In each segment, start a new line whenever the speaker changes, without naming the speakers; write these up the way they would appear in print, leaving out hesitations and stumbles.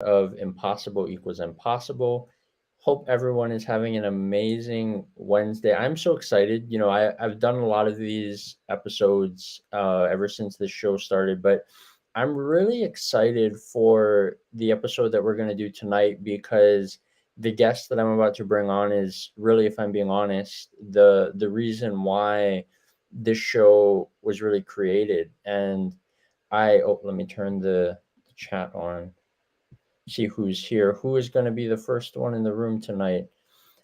of Impossible Equals Impossible. Hope everyone is having an amazing Wednesday. I'm so excited. I've done a lot of these episodes ever since this show started, but I'm really excited for the episode that we're going to do tonight because the guest that I'm about to bring on is really, if I'm being honest, the reason why this show was really created. And let me turn the chat on, see who's here, who is going to be the first one in the room tonight.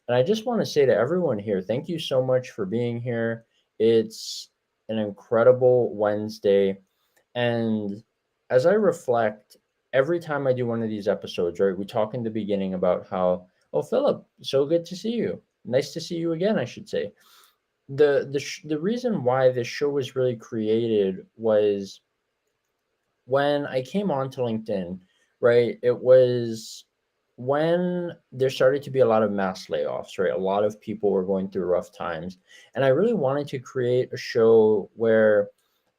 And I just want to say to everyone here, thank you so much for being here. It's an incredible Wednesday. And as I reflect, every time I do one of these episodes, right, we talk in the beginning about how, oh, Philip, so good to see you. Nice to see you again, I should say. The reason why this show was really created was when I came onto LinkedIn, right, it was when there started to be a lot of mass layoffs, right? A lot of people were going through rough times. And I really wanted to create a show where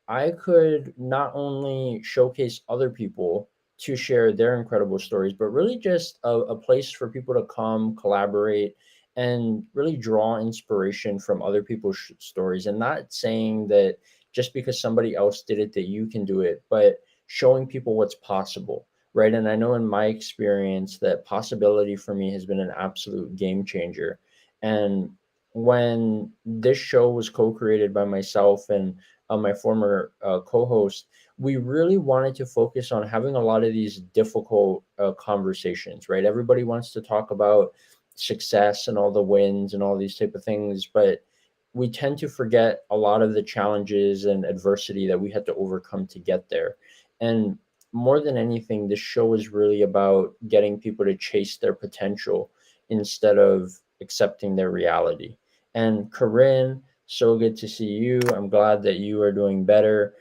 I could not only showcase other people to share their incredible stories, but really just a place for people to come, collaborate, and really draw inspiration from other people's stories. And not saying that just because somebody else did it, that you can do it, but showing people what's possible, right? And I know in my experience that possibility for me has been an absolute game changer. And when this show was co created by myself and my former co-host, we really wanted to focus on having a lot of these difficult conversations, right? Everybody wants to talk about success and all the wins and all these type of things, but we tend to forget a lot of the challenges and adversity that we had to overcome to get there. And more than anything, this show is really about getting people to chase their potential instead of accepting their reality. And Corinne, so good to see you. I'm glad that you are doing better.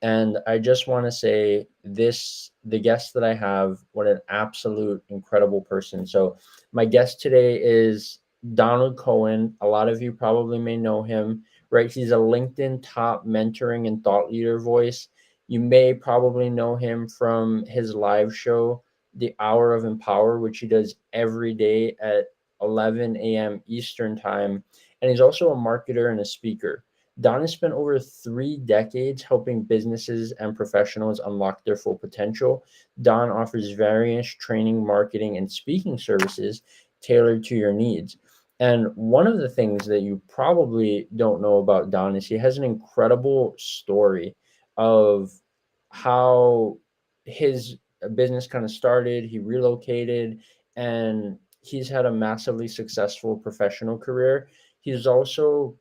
And I just want to say this, the guest that I have, what an absolute incredible person. So my guest today is Donald Cohen. A lot of you probably may know him, right? He's a LinkedIn top mentoring and thought leader voice. You may probably know him from his live show, The Hour of Empower, which he does every day at 11 a.m. Eastern Time. And he's also a marketer and a speaker. Don has spent over 3 decades helping businesses and professionals unlock their full potential. Don offers various training, marketing, and speaking services tailored to your needs. And one of the things that you probably don't know about Don is he has an incredible story of how his business kind of started. He relocated and he's had a massively successful professional career. He's also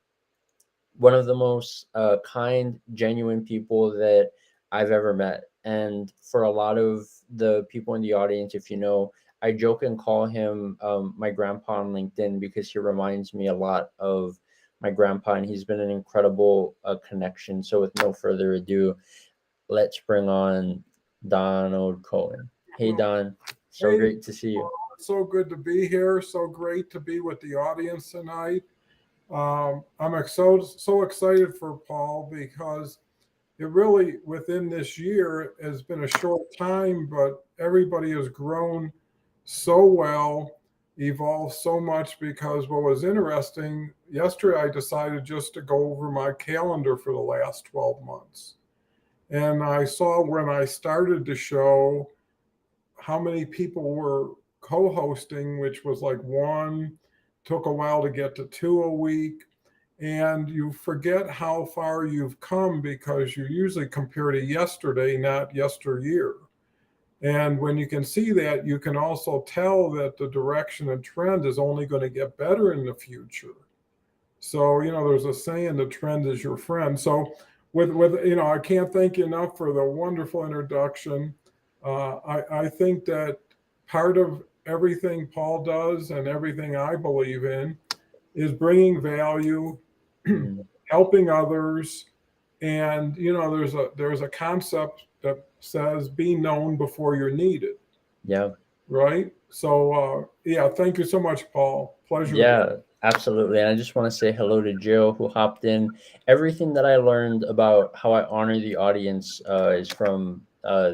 one of the most kind, genuine people that I've ever met. And for a lot of the people in the audience, if you know, I joke and call him my grandpa on LinkedIn because he reminds me a lot of my grandpa, and he's been an incredible connection. So, with no further ado, let's bring on Donald Cohen. Hey,
Well,
Don, so
hey,
great to see you.
so good to be here. So great to be with the audience tonight. I'm so excited for Paul because it really, within this year, has been a short time, but everybody has grown so well, evolved so much. Because what was interesting, yesterday I decided just to go over my calendar for the last 12 months. And I saw when I started the show how many people were co-hosting, which was like one, took a while to get to two a week. And you forget how far you've come because you usually compare to yesterday, not yesteryear. And when you can see that, you can also tell that the direction and trend is only going to get better in the future. So, there's a saying, the trend is your friend. So, with I can't thank you enough for the wonderful introduction. I think that part of everything Paul does and everything I believe in is bringing value,
Mm,
helping others, and there's a concept that says be known before you're needed,
yeah.
right? So yeah, thank you so much, Paul. Pleasure to be.
Yeah, absolutely. And I just want to say hello to Jill who hopped in. Everything that I learned about how I honor the audience is from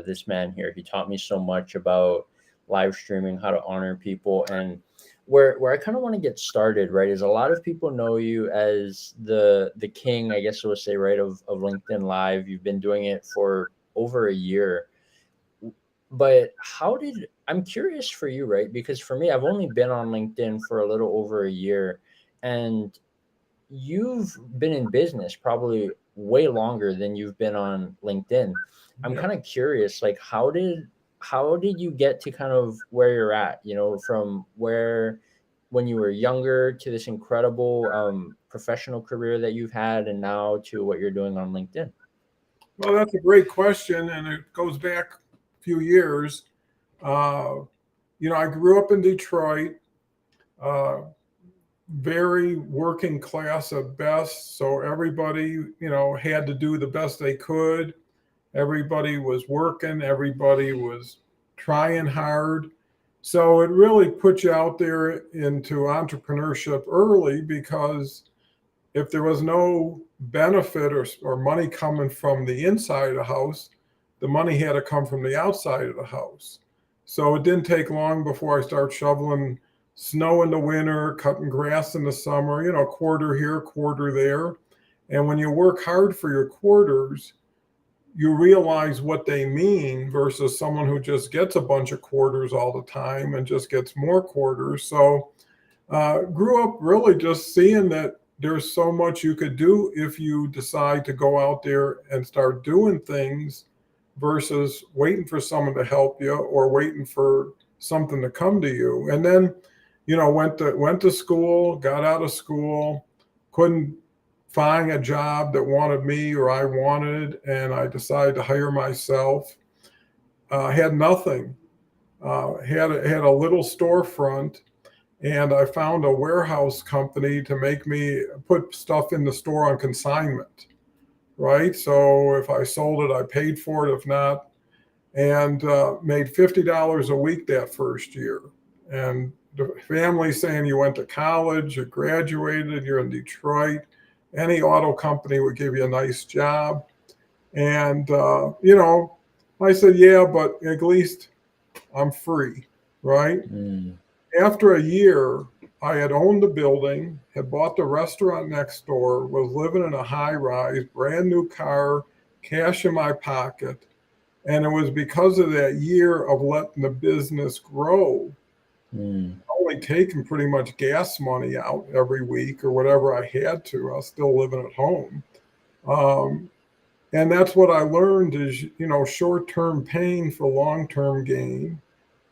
this man here. He taught me so much about live streaming, how to honor people. And where I kind of want to get started, right, is a lot of people know you as the king, I guess we'll say, right, of LinkedIn Live. You've been doing it for over a year. But I'm curious for you, right? Because for me, I've only been on LinkedIn for a little over a year, and you've been in business probably way longer than you've been on LinkedIn. I'm
Yeah.
kind of curious, like how did you get to kind of where you're at, from where when you were younger to this incredible professional career that you've had and now to what you're doing on LinkedIn?
Well, that's a great question, and it goes back a few years. Uh, I grew up in Detroit, uh, very working class at best. So everybody, had to do the best they could. Everybody was working, everybody was trying hard. So it really put you out there into entrepreneurship early, because if there was no benefit or money coming from the inside of the house, the money had to come from the outside of the house. So it didn't take long before I started shoveling snow in the winter, cutting grass in the summer, quarter here, quarter there. And when you work hard for your quarters, you realize what they mean versus someone who just gets a bunch of quarters all the time and just gets more quarters. So grew up really just seeing that there's so much you could do if you decide to go out there and start doing things versus waiting for someone to help you or waiting for something to come to you. And then, went to school, got out of school, couldn't find a job that wanted me or I wanted, and I decided to hire myself. Had nothing. Had a little storefront, and I found a warehouse company to make me put stuff in the store on consignment, right? So if I sold it, I paid for it. If not, and made $50 a week that first year. And the family saying, you went to college, you graduated, you're in Detroit. Any auto company would give you a nice job. And, I said, yeah, but at least I'm free, right?
Mm,
After a year, I had owned the building, had bought the restaurant next door, was living in a high rise, brand new car, cash in my pocket. And it was because of that year of letting the business grow,
mm,
only taking pretty much gas money out every week or whatever I had to. I was still living at home. Um, and that's what I learned is, short-term pain for long-term gain,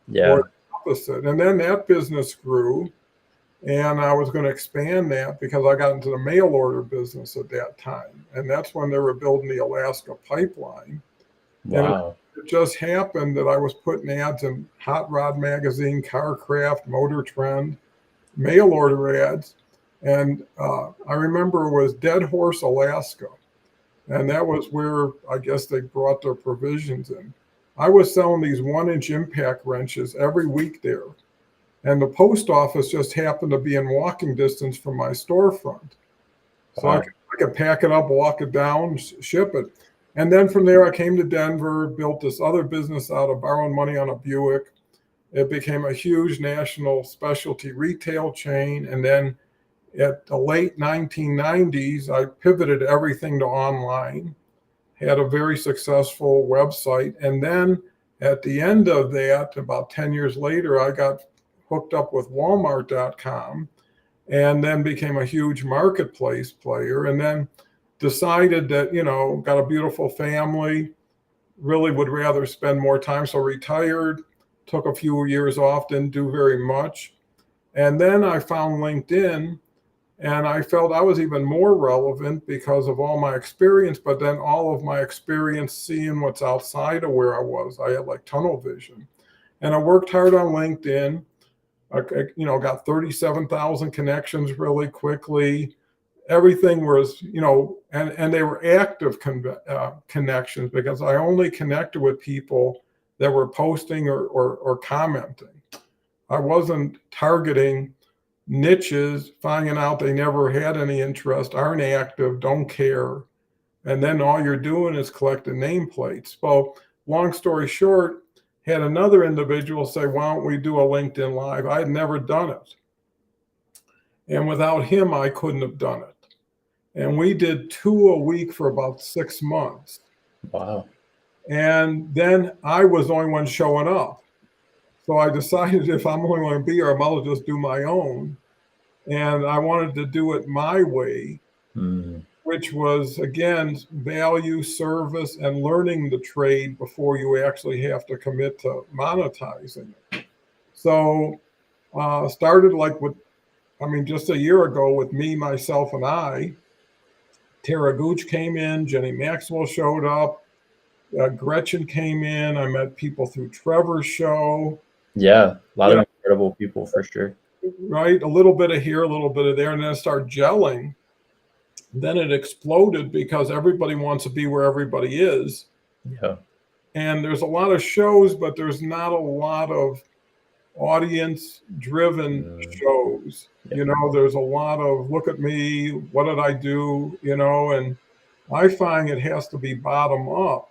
or
yeah.
the opposite. And then that business grew, and I was going to expand that because I got into the mail order business at that time. And that's when they were building the Alaska pipeline. And
Wow.
it just happened that I was putting ads in Hot Rod Magazine, Carcraft, Motor Trend, mail order ads. And I remember it was Dead Horse, Alaska. And that was where I guess they brought their provisions in. I was selling these 1-inch impact wrenches every week there. And the post office just happened to be in walking distance from my storefront. So
Wow.
I could pack it up, walk it down, ship it. And then from there, I came to Denver, built this other business out of borrowing money on a Buick. It became a huge national specialty retail chain. And then at the late 1990s, I pivoted everything to online, had a very successful website. And then at the end of that, about 10 years later, I got hooked up with Walmart.com and then became a huge marketplace player. And then decided that, got a beautiful family, really would rather spend more time. So retired, took a few years off, didn't do very much. And then I found LinkedIn, and I felt I was even more relevant because of all my experience, but then all of my experience seeing what's outside of where I was. I had like tunnel vision. And I worked hard on LinkedIn. I got 37,000 connections really quickly. Everything was, and they were active connections, because I only connected with people that were posting or commenting. I wasn't targeting niches, finding out they never had any interest, aren't active, don't care. And then all you're doing is collecting nameplates. Well, long story short, had another individual say, why don't we do a LinkedIn Live? I had never done it. And without him, I couldn't have done it. And we did 2 a week for about 6 months.
Wow.
And then I was the only one showing up. So I decided if I'm only going to be here, I might as well just do my own. And I wanted to do it my way, which was, again, value, service, and learning the trade before you actually have to commit to monetizing it. So started just a year ago with me, myself, and I. Tara Gooch came in, Jenny Maxwell showed up, Gretchen came in. I met people through Trevor's show.
Yeah, a lot of incredible people for sure.
Right, a little bit of here, a little bit of there, and then it started gelling. Then it exploded because everybody wants to be where everybody is.
Yeah.
And there's a lot of shows, but there's not a lot of audience-driven shows.
Yeah.
There's a lot of look at me, what did I do? And I find it has to be bottom up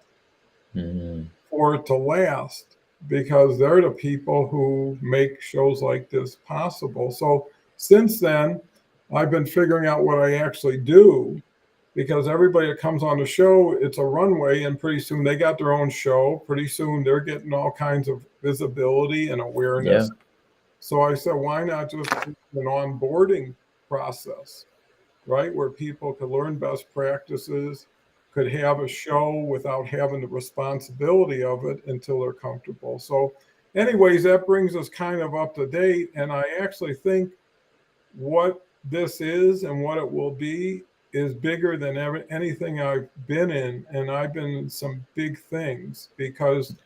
for it to last, because they're the people who make shows like this possible. So since then, I've been figuring out what I actually do, because everybody that comes on the show, it's a runway, and pretty soon they got their own show. Pretty soon they're getting all kinds of visibility and awareness.
Yeah.
So I said, why not just do an onboarding process, right? Where people could learn best practices, could have a show without having the responsibility of it until they're comfortable. So anyways, that brings us kind of up to date. And I actually think what this is and what it will be is bigger than anything I've been in. And I've been in some big things, because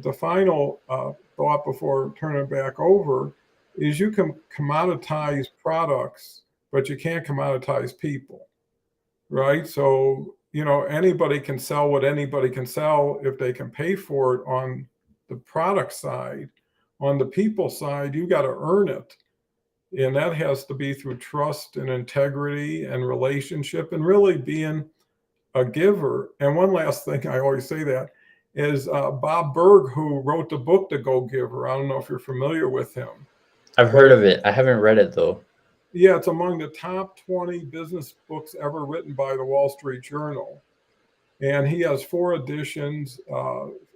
the final thought before turning it back over is you can commoditize products, but you can't commoditize people, right? So, anybody can sell what anybody can sell if they can pay for it on the product side. On the people side, you got to earn it. And that has to be through trust and integrity and relationship, and really being a giver. And one last thing, I always say that, is Bob Berg, who wrote the book, The Go Giver. I don't know if you're familiar with him.
I've heard of it. I haven't read it, though.
Yeah, it's among the top 20 business books ever written by the Wall Street Journal. And he has 4 editions,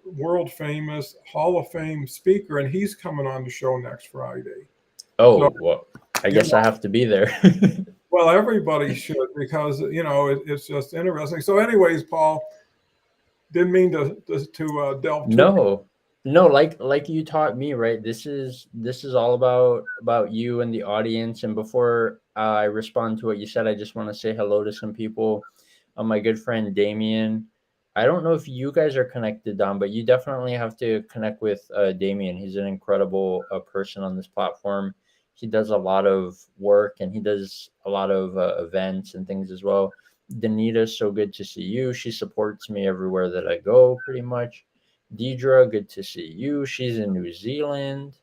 world famous, Hall of Fame speaker, and he's coming on the show next Friday.
Oh, so, well, I guess I have to be there.
Well, everybody should, because, it's just interesting. So anyways, Paul, didn't mean to delve too
No, like you taught me, right? This is all about you and the audience. And before I respond to what you said, I just want to say hello to some people. My good friend Damien. I don't know if you guys are connected, Don, but you definitely have to connect with Damien. He's an incredible person on this platform. He does a lot of work, and he does a lot of events and things as well. Danita, so good to see you. She supports me everywhere that I go, pretty much. Deidre, good to see you. She's in New Zealand.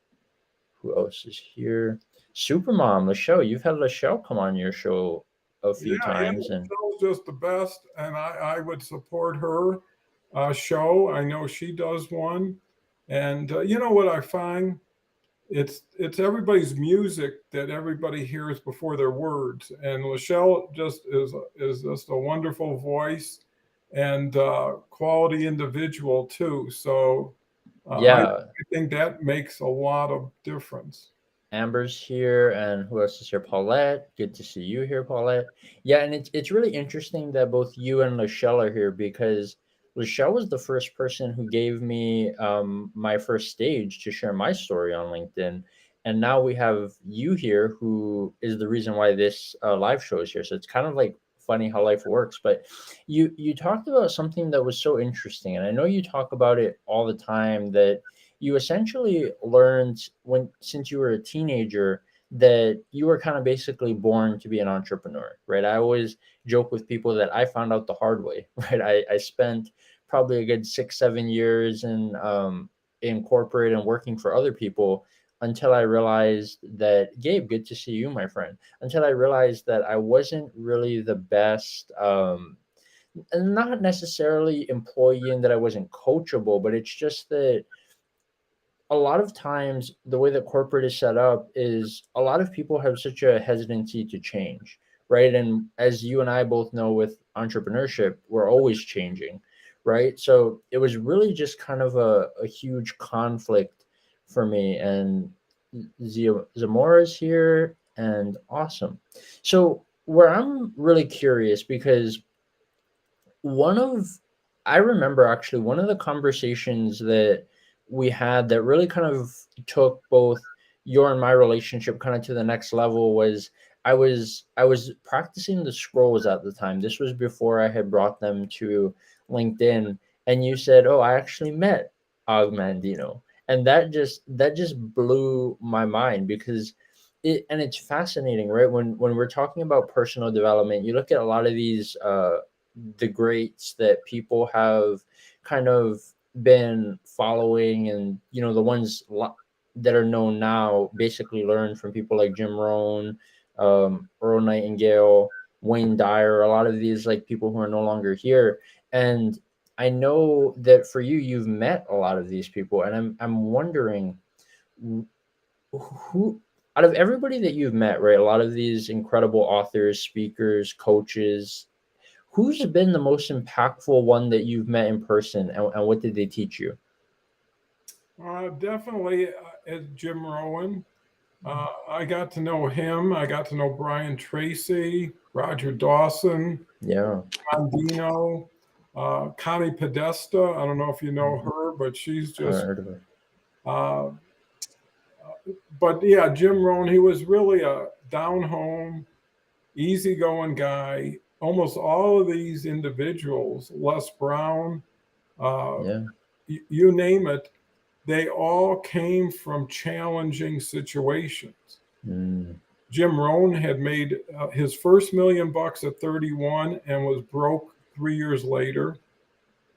Who else is here? Supermom, Lachelle. You've had Lachelle come on your show a few times.
And Lachelle's just the best, and I would support her show. I know she does one. And you know what I find? It's everybody's music that everybody hears before their words. And Lachelle just is just a wonderful voice, and quality individual too. So I think that makes a lot of difference.
Amber's here, and who else is here? Paulette. Good to see you here, Paulette. Yeah, and it's really interesting that both you and Lachelle are here, because Lachelle was the first person who gave me my first stage to share my story on LinkedIn. And now we have you here, who is the reason why this live show is here. So it's kind of like funny how life works. But you talked about something that was so interesting. And I know you talk about it all the time, that you essentially learned since you were a teenager that you were kind of basically born to be an entrepreneur, right? I always joke with people that I found out the hard way, right? I spent probably a good 6-7 years in corporate and working for other people, until I realized that, Gabe, good to see you, my friend, until I realized that I wasn't really the best, not necessarily employee, and that I wasn't coachable, but it's just that a lot of times the way that corporate is set up is a lot of people have such a hesitancy to change, right? And as you and I both know with entrepreneurship, we're always changing, right? So it was really just kind of a huge conflict for me. And Zamora's here and awesome. So where I'm really curious because one of I remember actually one of the conversations that we had that really kind of took both your and my relationship kind of to the next level was I was practicing the scrolls at the time. This was before I had brought them to LinkedIn, and you said, "Oh, I actually met Og Mandino," and that just blew my mind because it's fascinating, right? When we're talking about personal development, you look at a lot of these the greats that people have kind of been following, and the ones that are known now basically learned from people like Jim Rohn, Earl Nightingale, Wayne Dyer, a lot of these like people who are no longer here. And I know that for you, you've met a lot of these people, and I'm wondering who out of everybody that you've met, right? A lot of these incredible authors, speakers, coaches, who's been the most impactful one that you've met in person, and what did they teach you?
Definitely as Jim Rowan. I got to know him. I got to know Brian Tracy, Roger Dawson,
Yeah.
Andino, Connie Podesta. I don't know if you know
Mhm.
her, but she's
I haven't
just.
heard of her.
Uh, but yeah, Jim Rohn. He was really a down home, easygoing guy. Almost all of these individuals, Les Brown, uh,
Yeah.
you name it, they all came from challenging situations.
Mm.
Jim Rohn had made his first $1 million at 31 and was broke 3 years later.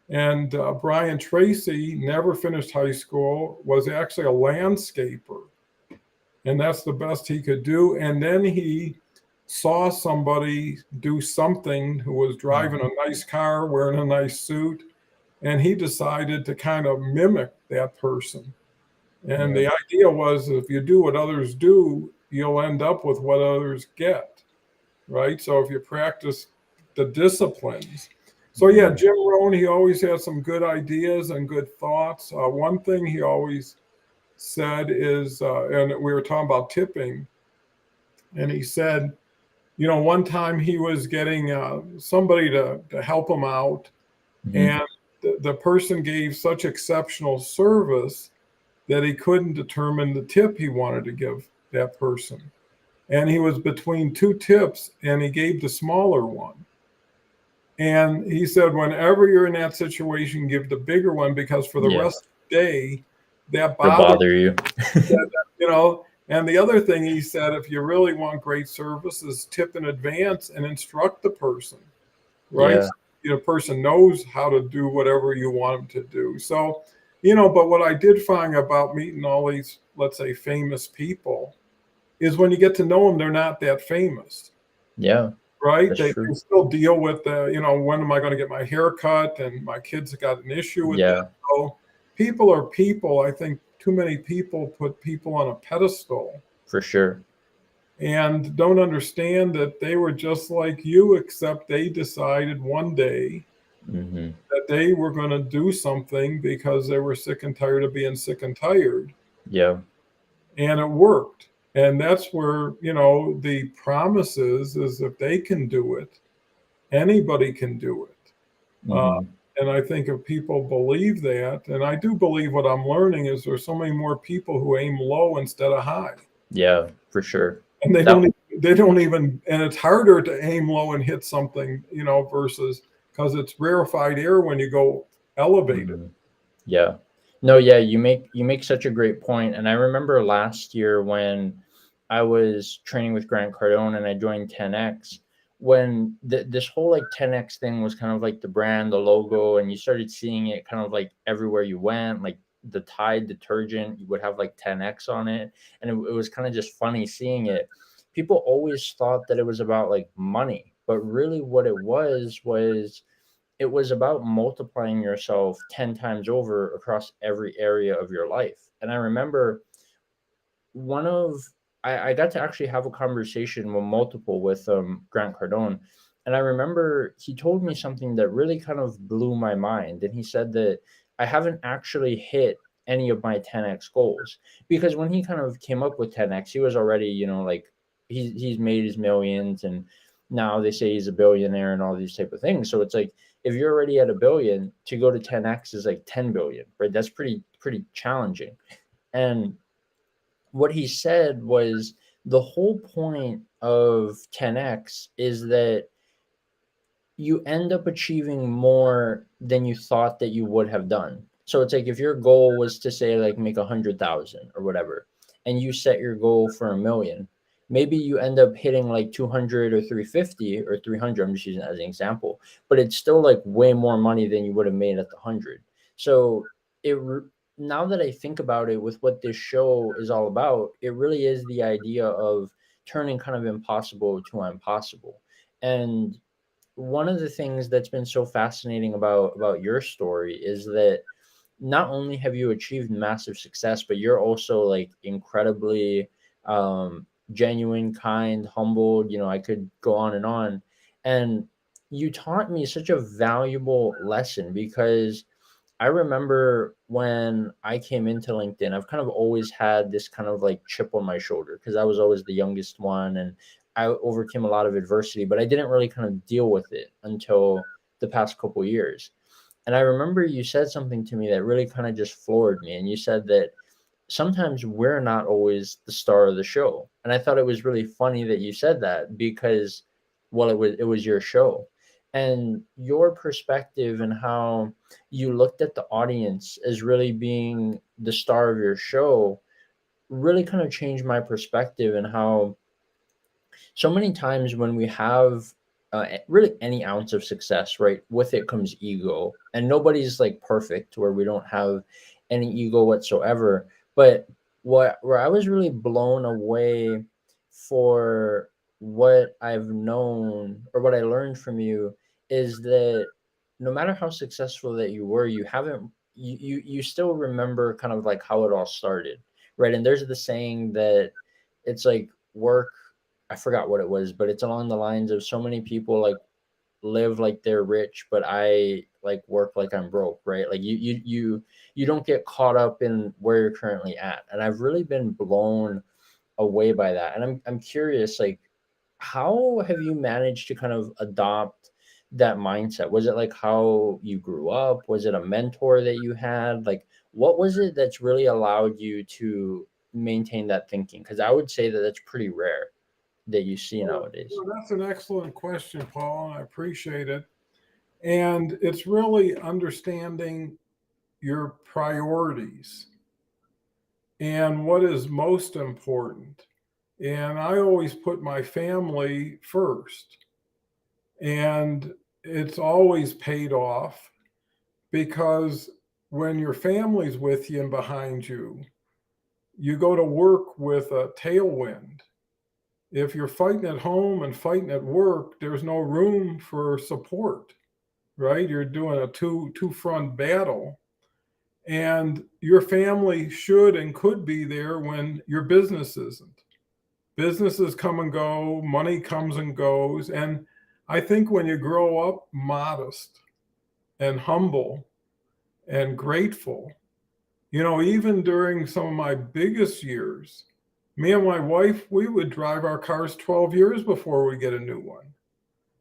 And Brian Tracy never finished high school, was actually a landscaper, and that's the best he could do. And then he saw somebody do something who was driving
Mhm.
a nice car, wearing a nice suit, and he decided to kind of mimic that person. And
Yeah.
the idea was if you do what others do, you'll end up with what others get, right? So if you practice the disciplines. So yeah,
Mhm.
Jim Rohn, he always had some good ideas and good thoughts. One thing he always said is, and we were talking about tipping, and he said, one time he was getting somebody to help him out,
Mhm.
and the person gave such exceptional service that he couldn't determine the tip he wanted to give that person. And he was between two tips and he gave the smaller one. And he said, whenever you're in that situation, give the bigger one because for the
Yeah.
rest of the day, that
It'll
bothers
bother you.
you. And the other thing he said, if you really want great service, is tip in advance and instruct the person, right?
Yeah.
So the person knows how to do whatever you want them to do. So, but what I did find about meeting all these, let's say, famous people is when you get to know them, they're not that famous,
Yeah.
right?
That's
They
true.
still deal with the, when am I going to get my hair cut? And my kids have got an issue with that.
Yeah.
So people are people. I think too many people put people on a pedestal
For sure.
and don't understand that they were just like you, except they decided one day
Mhm.
that they were going to do something because they were sick and tired of being sick and tired.
Yeah.
And it worked. And that's where, the promise is if they can do it, anybody can do it. Uh,
Mhm.
and I think if people believe that, and I do believe what I'm learning is there's so many more people who aim low instead of high.
Yeah, for sure.
And they
That
don't they don't even, and it's harder to aim low and hit something, versus because it's rarefied air when you go elevated.
Mhm. Yeah. No, yeah, you make such a great point. And I remember last year when I was training with Grant Cardone and I joined 10X, when this whole like 10X thing was kind of like the brand, the logo, and you started seeing it kind of like everywhere you went, like the Tide detergent, you would have like 10X on it. And it was kind of just funny seeing it. People always thought that it was about like money, but really what it was it was about multiplying yourself 10 times over across every area of your life. And I remember one of I got to actually have a conversation with multiple with Grant Cardone. And I remember he told me something that really kind of blew my mind. And he said that I haven't actually hit any of my 10x goals, because when he kind of came up with 10x, he was already, like he's made his millions, and now they say he's a billionaire and all these type of things. So it's like, if you're already at a billion, to go to 10x is like 10 billion, right? That's pretty challenging. And what he said was, the whole point of 10x is that you end up achieving more than you thought that you would have done. So it's like, if your goal was to say like make 100,000 or whatever, and you set your goal for 1 million, maybe you end up hitting like 200 or 350 or 300. I'm just using that as an example, but it's still like way more money than you would have made at the 100. So it now that I think about it, with what this show is all about, it really is the idea of turning kind of impossible to impossible. And one of the things that's been so fascinating about your story is that not only have you achieved massive success, but you're also like incredibly genuine, kind, humbled. I could go on and on. And you taught me such a valuable lesson, because I remember when I came into LinkedIn, I've kind of always had this kind of like chip on my shoulder, because I was always the youngest one, and I overcame a lot of adversity, but I didn't really kind of deal with it until the past couple years. And I remember you said something to me that really kind of just floored me. And you said that sometimes we're not always the star of the show. And I thought it was really funny that you said that, because, well, it was your show. And your perspective and how you looked at the audience as really being the star of your show really kind of changed my perspective, and how so many times when we have really any ounce of success, right, with it comes ego, and nobody's like perfect where we don't have any ego whatsoever. But where I was really blown away for what I've known, or what I learned from you, is that no matter how successful that you were, you haven't you still remember kind of like how it all started, right? And there's the saying that it's like work, I forgot what it was, but it's along the lines of, so many people like live like they're rich, but I like work like I'm broke, right? Like you don't get caught up in where you're currently at. And I've really been blown away by that. And I'm curious, like, how have you managed to kind of adopt that mindset? Was it like how you grew up? Was it a mentor that you had? Like, what was it that's really allowed you to maintain that thinking? Because I would say that that's pretty rare that you see nowadays.
Well, that's an excellent question, Paul, and I appreciate it. And it's really understanding your priorities and what is most important. And I always put my family first. And it's always paid off, because when your family's with you and behind you, you go to work with a tailwind. If you're fighting at home and fighting at work, there's no room for support, right? You're doing a two front battle. And your family should and could be there when your business isn't. Businesses come and go, money comes and goes. And I think when you grow up modest and humble and grateful, even during some of my biggest years, me and my wife, we would drive our cars 12 years before we get a new one.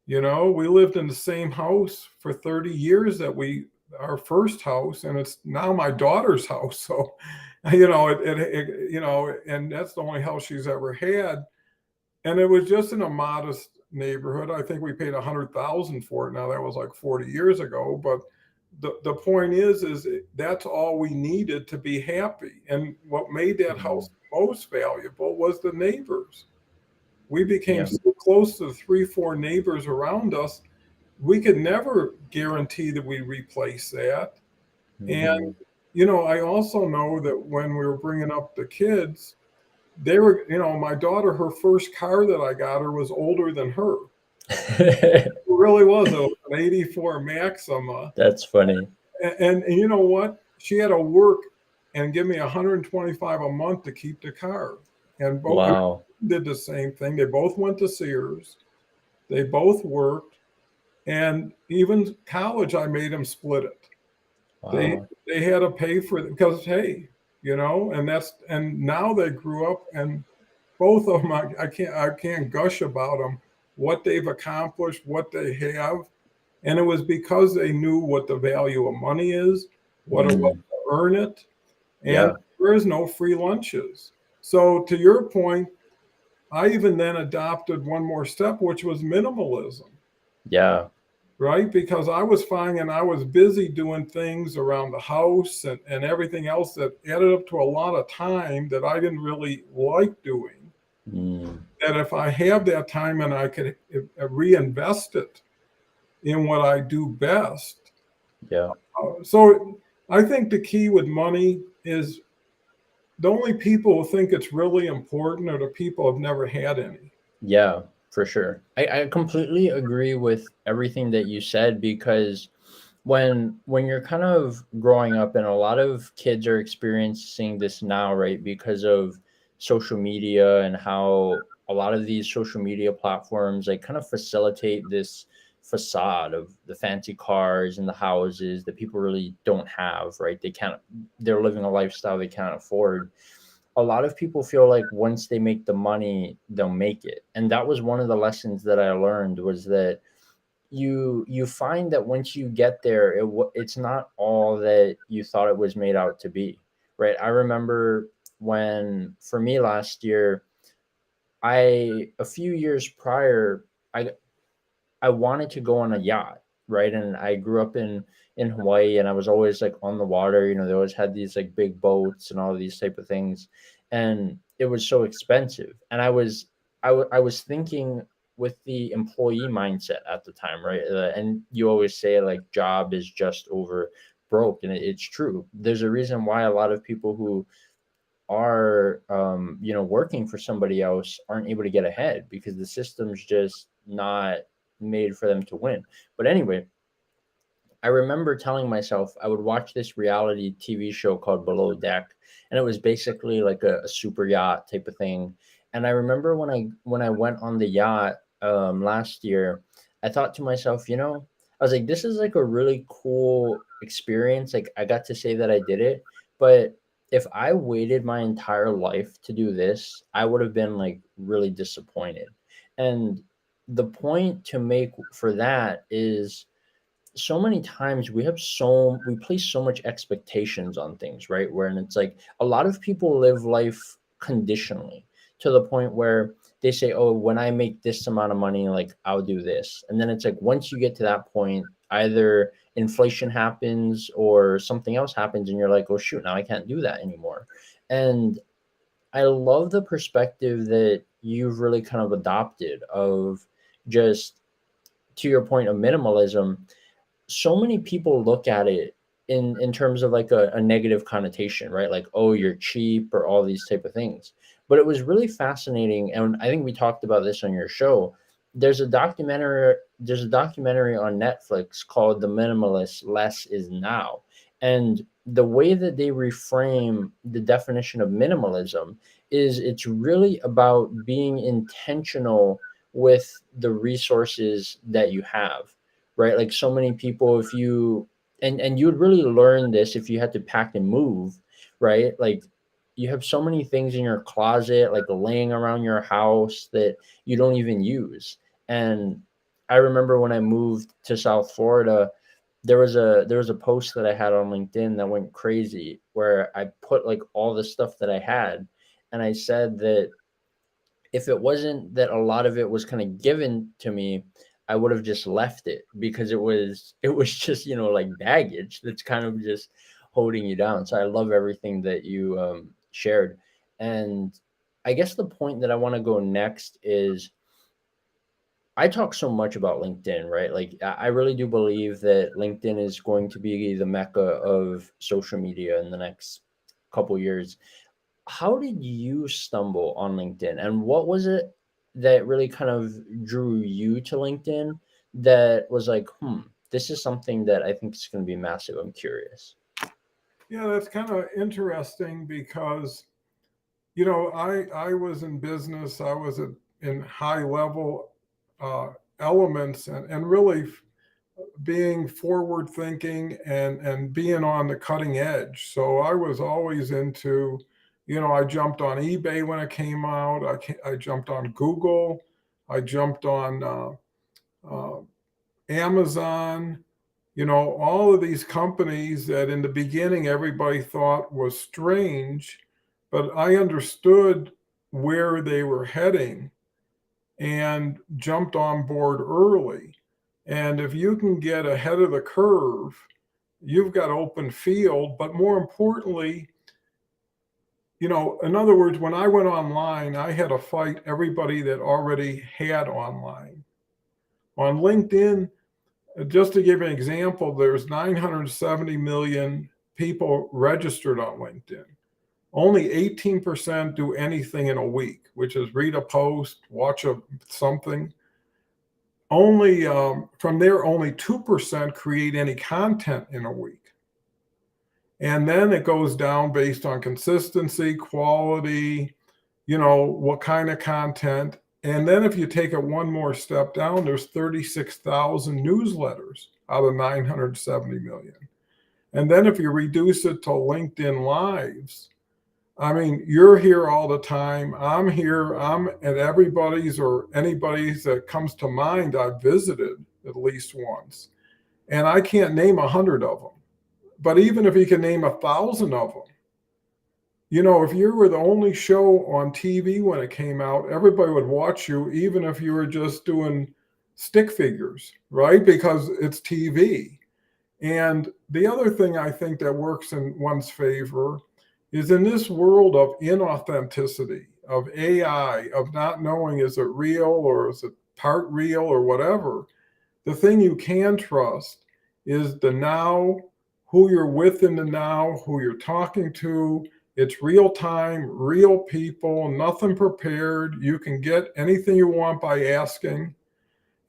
We lived in the same house for 30 years, our first house, and it's now my daughter's house. So, and that's the only house she's ever had. And it was just in a modest neighborhood. I think we paid 100,000 for it. Now that was like 40 years ago, but the point is that's all we needed to be happy. And what made that house most valuable was the neighbors. We became
Yeah.
so close to the 3, 4 neighbors around us. We could never guarantee that we replace that.
Mhm.
And, I also know that when we were bringing up the kids, they were, my daughter, her first car that I got her was older than her. It really was an 84 Maxima.
That's funny.
And you know what? She had to work and give me 125 a month to keep the car. And both
Wow.
did the same thing. They both went to Sears. They both worked. And even college, I made them split it. They
Wow.
they had to pay for it because hey, and now they grew up and both of them I can't gush about them, what they've accomplished, what they have, and it was because they knew what the value of money is, what it was
Mm,
to earn it, and
yeah.
there is no free lunches. So to your point, I even then adopted one more step, which was minimalism,
Yeah.
right? Because I was finding I was busy doing things around the house and everything else that added up to a lot of time that I didn't really like doing.
Mm,
That if I have that time and I could reinvest it in what I do best.
yeah.
So I think the key with money is the only people who think it's really important are the people who've never had any.
Yeah, for sure. I completely agree with everything that you said because when you're kind of growing up and a lot of kids are experiencing this now, right? Because of social media and how a lot of these social media platforms like kind of facilitate this facade of the fancy cars and the houses that people really don't have, right? They're living a lifestyle they can't afford. A lot of people feel like once they make the money they'll make it, and that was one of the lessons that I learned was that you find that once you get there it's not all that you thought it was made out to be, right? I remember when for me last year, I a few years prior, i I wanted to go on a yacht, right? And I grew up in Hawaii, and I was always like on the water. They always had these like big boats and all these type of things, and it was so expensive. And I was thinking with the employee mindset at the time, right? And you always say like job is just over broke, and it's true. There's a reason why a lot of people who are working for somebody else aren't able to get ahead because the system's just not made for them to win. But anyway, I remember telling myself I would watch this reality TV show called Below Deck, and it was basically like a super yacht type of thing. And I remember when I went on the yacht last year, I thought to myself, I was like, this is like a really cool experience. Like I got to say that I did it, but if I waited my entire life to do this, I would have been like really disappointed. And the point to make for that is so many times we place so much expectations on things, right? Where and it's like a lot of people live life conditionally to the point where they say, oh, when I make this amount of money, like I'll do this. And then it's like once you get to that point, either inflation happens or something else happens and you're like, oh shoot, now I can't do that anymore. And I love the perspective that you've really kind of adopted of just to your point of minimalism. So many people look at it in terms of like a negative connotation, right? Like, oh, you're cheap or all these type of things. But it was really fascinating, and I think we talked about this on your show. There's a documentary on Netflix called The Minimalist Less Is Now. And the way that they reframe the definition of minimalism is it's really about being intentional with the resources that you have, right? Like so many people, if you and you would really learn this if you had to pack and move, right? Like you have so many things in your closet, like laying around your house that you don't even use. And I remember when I moved to South Florida, there was a post that I had on LinkedIn that went crazy where I put like all the stuff that I had, and I said that if it wasn't that a lot of it was kind of given to me, I would have just left it because it was just, like baggage that's kind of just holding you down. So I love everything that you shared. And I guess the point that I want to go next is I talk so much about LinkedIn, right? Like I really do believe that LinkedIn is going to be the mecca of social media in the next couple years. How did you stumble on LinkedIn, and what was it? that really kind of drew you to LinkedIn that was like, this is something that I think is going to be massive? I'm curious.
Yeah, that's kind of interesting because I was in business. I was in high level uh, elements, and really being forward thinking and being on the cutting edge. So I was always into, I jumped on eBay when it came out. I jumped on Google. I jumped on uh, Amazon. All of these companies that in the beginning everybody thought was strange, but I understood where they were heading and jumped on board early. And if you can get ahead of the curve, you've got open field. But more importantly, in other words, when I went online, I had to fight everybody that already had online. On LinkedIn, just to give an example, there's 970 million people registered on LinkedIn. Only 18% do anything in a week, which is read a post, watch something. Only from there, only 2% create any content in a week. And then it goes down based on consistency, quality, what kind of content. And then if you take it one more step down, there's 36,000 newsletters out of 970 million. And then if you reduce it to LinkedIn Lives, I mean, you're here all the time. I'm here. I'm at everybody's or anybody's that comes to mind. I've visited at least once, and I can't name 100 of them. But even if you can name 1,000 of them, if you were the only show on TV when it came out, everybody would watch you, even if you were just doing stick figures, right? Because it's TV. And the other thing I think that works in one's favor is in this world of inauthenticity, of AI, of not knowing is it real or is it part real or whatever, the thing you can trust is the now, who you're with in the now, who you're talking to. It's real time, real people, nothing prepared. You can get anything you want by asking,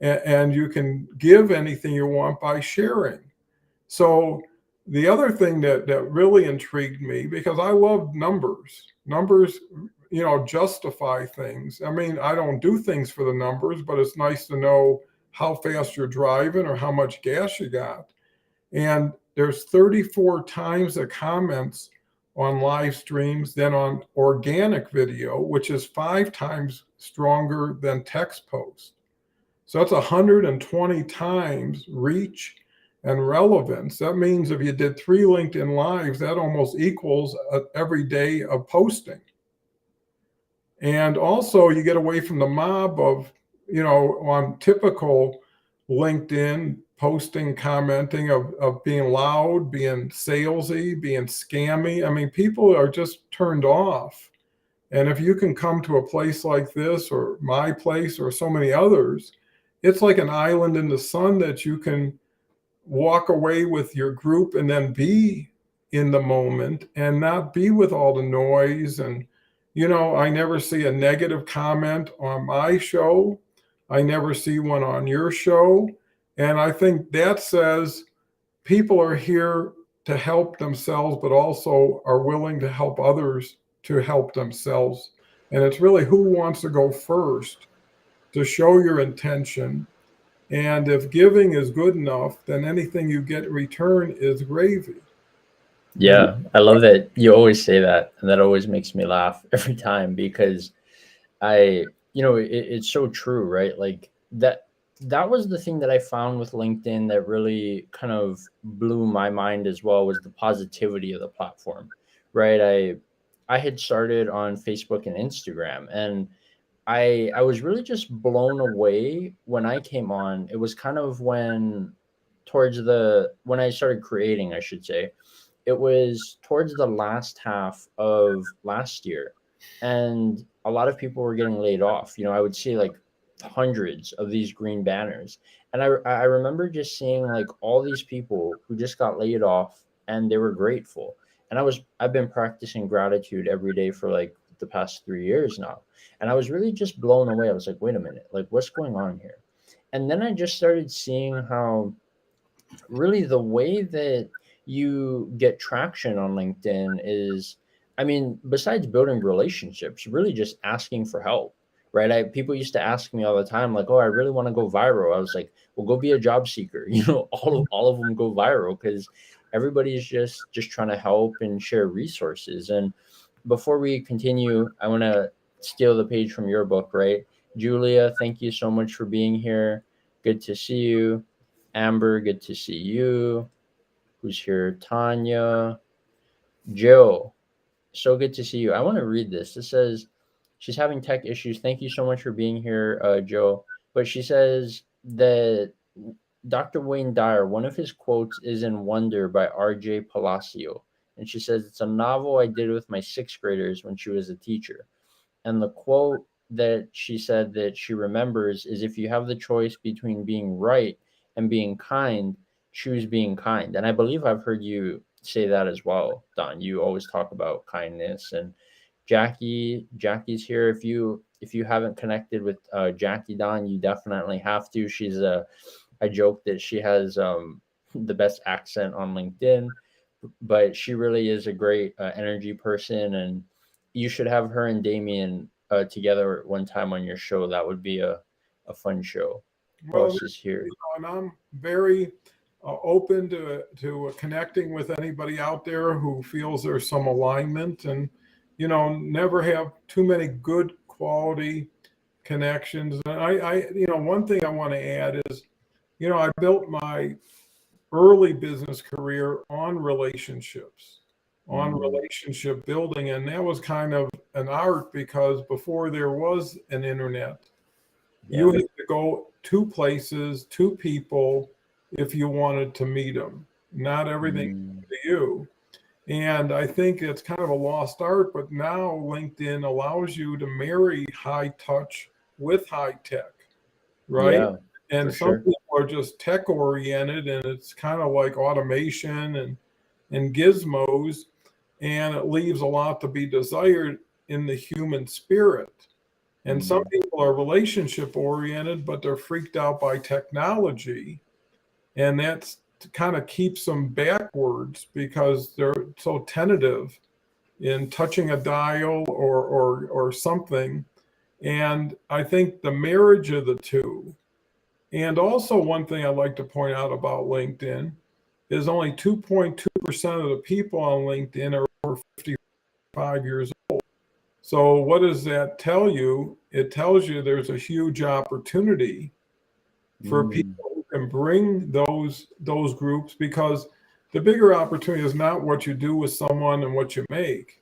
and you can give anything you want by sharing. So the other thing that really intrigued me, because I love numbers, justify things. I mean, I don't do things for the numbers, but it's nice to know how fast you're driving or how much gas you got. And there's 34 times the comments on live streams than on organic video, which is 5 times stronger than text posts. So that's 120 times reach and relevance. That means if you did 3 LinkedIn Lives, that almost equals every day of posting. And also, you get away from the mob of, on typical LinkedIn posting, commenting of being loud, being salesy, being scammy. I mean, people are just turned off. And if you can come to a place like this or my place or so many others, it's like an island in the sun that you can walk away with your group and then be in the moment and not be with all the noise. And, I never see a negative comment on my show. I never see one on your show. And I think that says people are here to help themselves, but also are willing to help others to help themselves. And it's really who wants to go first to show your intention. And if giving is good enough, then anything you get in return is gravy. And
Yeah, I love that you always say that, and that always makes me laugh every time because it's so true, right? Like that was the thing that I found with LinkedIn that really kind of blew my mind as well was the positivity of the platform, right? I had started on Facebook and Instagram, and I was really just blown away when I came on. It was kind of when I started creating, I should say. It was towards the last half of last year, and a lot of people were getting laid off. I would see like hundreds of these green banners, and I remember just seeing like all these people who just got laid off, and they were grateful. And I've been practicing gratitude every day for like the past 3 years now. And I was really just blown away. I was like, wait a minute, like what's going on here? And then I just started seeing how really the way that you get traction on LinkedIn is, I mean, besides building relationships, really just asking for help, right? People used to ask me all the time, like, "Oh, I really want to go viral." I was like, "Well, go be a job seeker." All of them go viral because everybody's just trying to help and share resources. And before we continue, I want to steal the page from your book, right? Julia, thank you so much for being here. Good to see you. Amber, good to see you. Who's here? Tanya. Jill, so good to see you. I want to read this. It says, she's having tech issues. Thank you so much for being here, Jill. But she says that Dr. Wayne Dyer, one of his quotes is in Wonder by R.J. Palacio. And she says, it's a novel I did with my sixth graders when she was a teacher. And the quote that she said that she remembers is, if you have the choice between being right and being kind, choose being kind. And I believe I've heard you say that as well, Don. You always talk about kindness. And Jackie's here. If you haven't connected with Jackie, Don, you definitely have to. She's I joke that she has the best accent on LinkedIn, but she really is a great energy person, and you should have her and Damien together one time on your show. That would be a fun show. Who
Well,
else is here?
and I'm very open to connecting with anybody out there who feels there's some alignment, and never have too many good quality connections. And one thing I want to add is, I built my early business career on relationships, on relationship building, and that was kind of an art, because before there was an internet, you
Yeah.
had to go to places, to people, if you wanted to meet them. Not everything
Mm.
to you. And I think it's kind of a lost art, but now LinkedIn allows you to marry high touch with high tech, right?
Yeah,
And
for
some
sure.
people are just tech oriented, and it's kind of like automation and gizmos, and it leaves a lot to be desired in the human spirit. And some
Mm.
people are relationship oriented, but they're freaked out by technology. And that's kind of keeps them backwards because they're so tentative in touching a dial or something. And I think the marriage of the two, and also one thing I'd like to point out about LinkedIn is only 2.2% of the people on LinkedIn are over 55 years old. So what does that tell you? It tells you there's a huge opportunity for
Mm.
people who can bring those groups, because the bigger opportunity is not what you do with someone and what you make.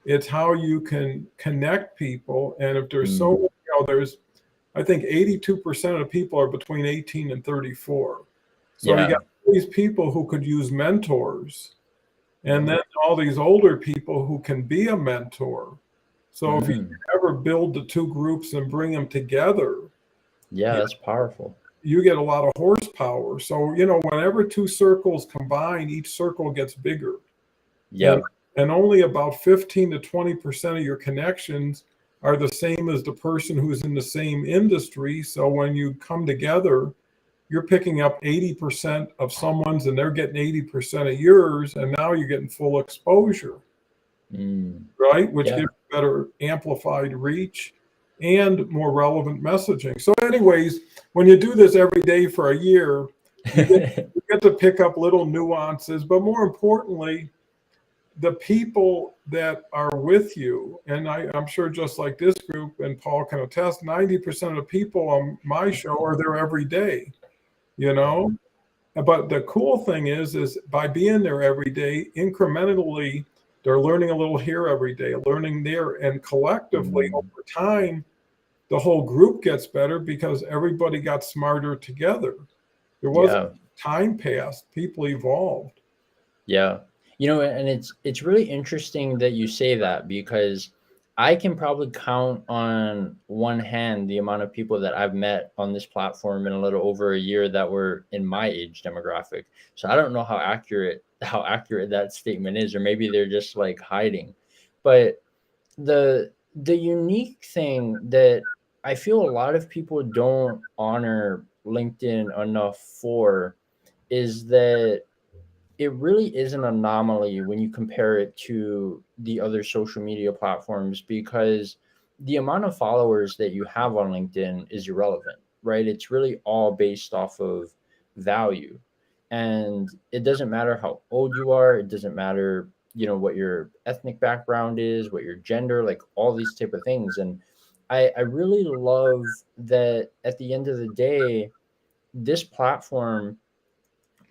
It's how you can connect people. And if there's
Mm.
there's, I think 82% of the people are between 18 and 34. So you
Yeah.
got these people who could use mentors, and
Yeah.
then all these older people who can be a mentor. So if you
Mm.
ever build the two groups and bring them together,
Yeah,
you,
that's powerful.
you get a lot of horsepower. So, whenever two circles combine, each circle gets bigger. And
Yep.
and only about 15 to 20% of your connections are the same as the person who's in the same industry. So when you come together, you're picking up 80% of someone's and they're getting 80% of yours. And now you're getting full exposure,
Mm.
right? Which
Yeah.
gives better amplified reach and more relevant messaging. So, anyways, when you do this every day for a year, you get, you get to pick up little nuances, but more importantly, the people that are with you, and I'm sure just like this group, and Paul can attest, 90% of the people on my show are there every day, you know? But the cool thing is by being there every day, incrementally, they're learning a little here every day, learning there, and collectively
Mm.
over time, the whole group gets better because everybody got smarter together. There wasn't
Yeah.
time passed, people evolved.
Yeah. And it's really interesting that you say that, because I can probably count on one hand the amount of people that I've met on this platform in a little over a year that were in my age demographic. So I don't know how accurate that statement is, or maybe they're just like hiding. But the the unique thing that I feel a lot of people don't honor LinkedIn enough for is that it really is an anomaly when you compare it to the other social media platforms, because the amount of followers that you have on LinkedIn is irrelevant, right? It's really all based off of value. And it doesn't matter how old you are, it doesn't matter, what your ethnic background is, what your gender, like all these type of things. And I really love that at the end of the day, this platform,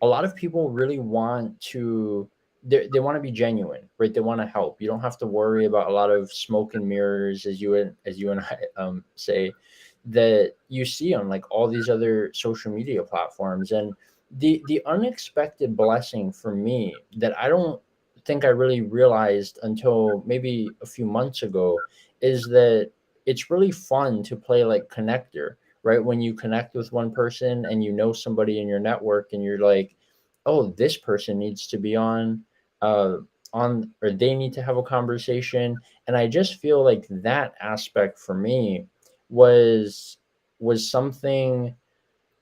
a lot of people really want to, they want to be genuine, right? They want to help. You don't have to worry about a lot of smoke and mirrors, as you and I say, that you see on like all these other social media platforms. And the unexpected blessing for me that I don't think I really realized until maybe a few months ago is that it's really fun to play like connector, right? When you connect with one person and you know somebody in your network and you're like, oh, this person needs to be uh on, or they need to have a conversation. And I just feel like that aspect for me was something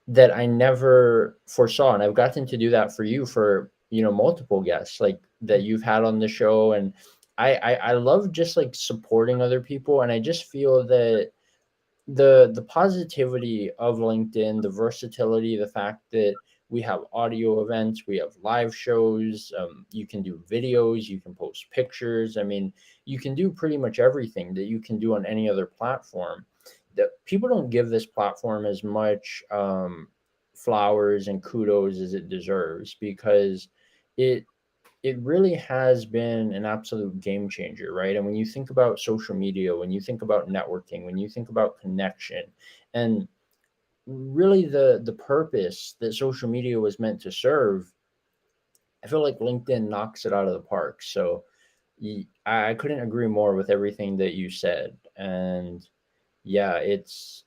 that I never foresaw. And I've gotten to do that for you, for multiple guests like that you've had on the show. And I love just like supporting other people. And I just feel that the positivity of LinkedIn, the versatility, the fact that we have audio events, we have live shows, you can do videos, you can post pictures. I mean, you can do pretty much everything that you can do on any other platform. That people don't give this platform as much flowers and kudos as it deserves, because it it really has been an absolute game changer, right? And when you think about social media, when you think about networking, when you think about connection, and really the purpose that social media was meant to serve, I feel like LinkedIn knocks it out of the park. So I couldn't agree more with everything that you said. And yeah, it's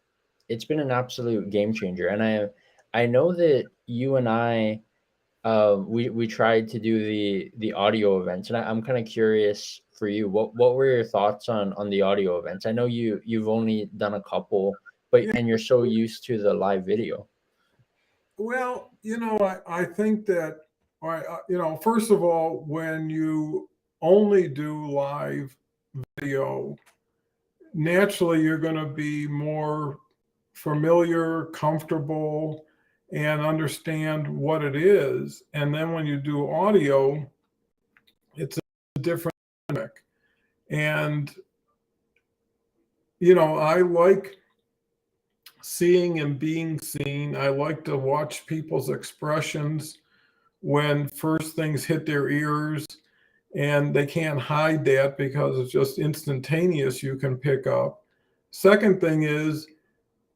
been an absolute game changer. And I know that you and I, we tried to do the audio events, and I'm kind of curious for you. What were your thoughts on the audio events? I know you've only done a couple, but
Yeah,
and you're so used to the live video.
well, I think that, first of all, when you only do live video, naturally you're going to be more familiar, comfortable, and understand what it is. And then when you do audio, it's a different dynamic. And, I like seeing and being seen. I like to watch people's expressions when first things hit their ears, and they can't hide that because it's just instantaneous, you can pick up. Second thing is,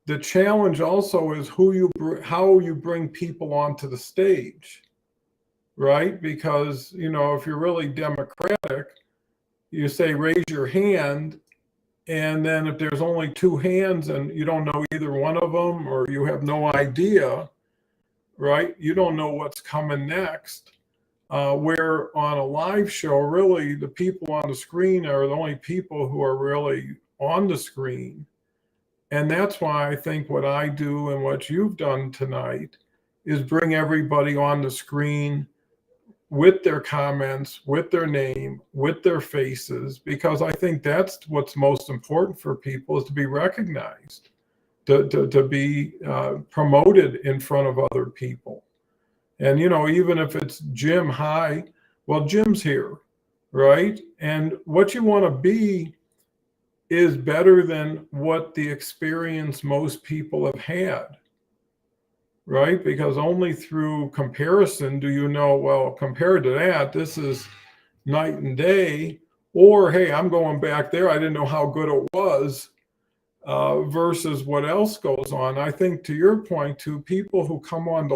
the challenge also is how you bring people onto the stage, right? Because, if you're really democratic, you say raise your hand, and then if there's only two hands and you don't know either one of them, or you have no idea, right? You don't know what's coming next. Where on a live show, really, the people on the screen are the only people who are really on the screen. And that's why I think what I do and what you've done tonight is bring everybody on the screen with their comments, with their name, with their faces, because I think that's what's most important for people, is to be recognized, to be promoted in front of other people. And, even if it's Jim, hi, well, Jim's here, right? And what you want to be is better than what the experience most people have had, right? Because only through comparison do you know, well, compared to that, this is night and day. Or, hey, I'm going back there, I didn't know how good it was, versus what else goes on. I think, to your point, to people who come on to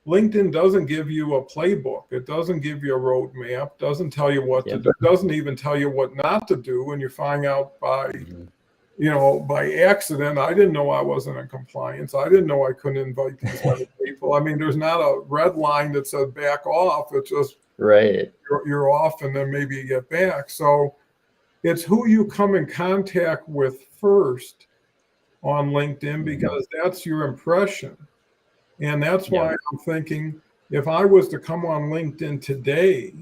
LinkedIn doesn't give you a playbook. It doesn't give you a roadmap, doesn't tell you what to
Yep.
do, doesn't even tell you what not to do. And you find out
Mhm.
by accident. I didn't know I wasn't in compliance. I didn't know I couldn't invite these other people. I mean, there's not a red line that said back off. It's just
Right.
you're off, and then maybe you get back. So it's who you come in contact with first on LinkedIn, because that's your impression. And that's why I'm thinking, if I was to come on LinkedIn today,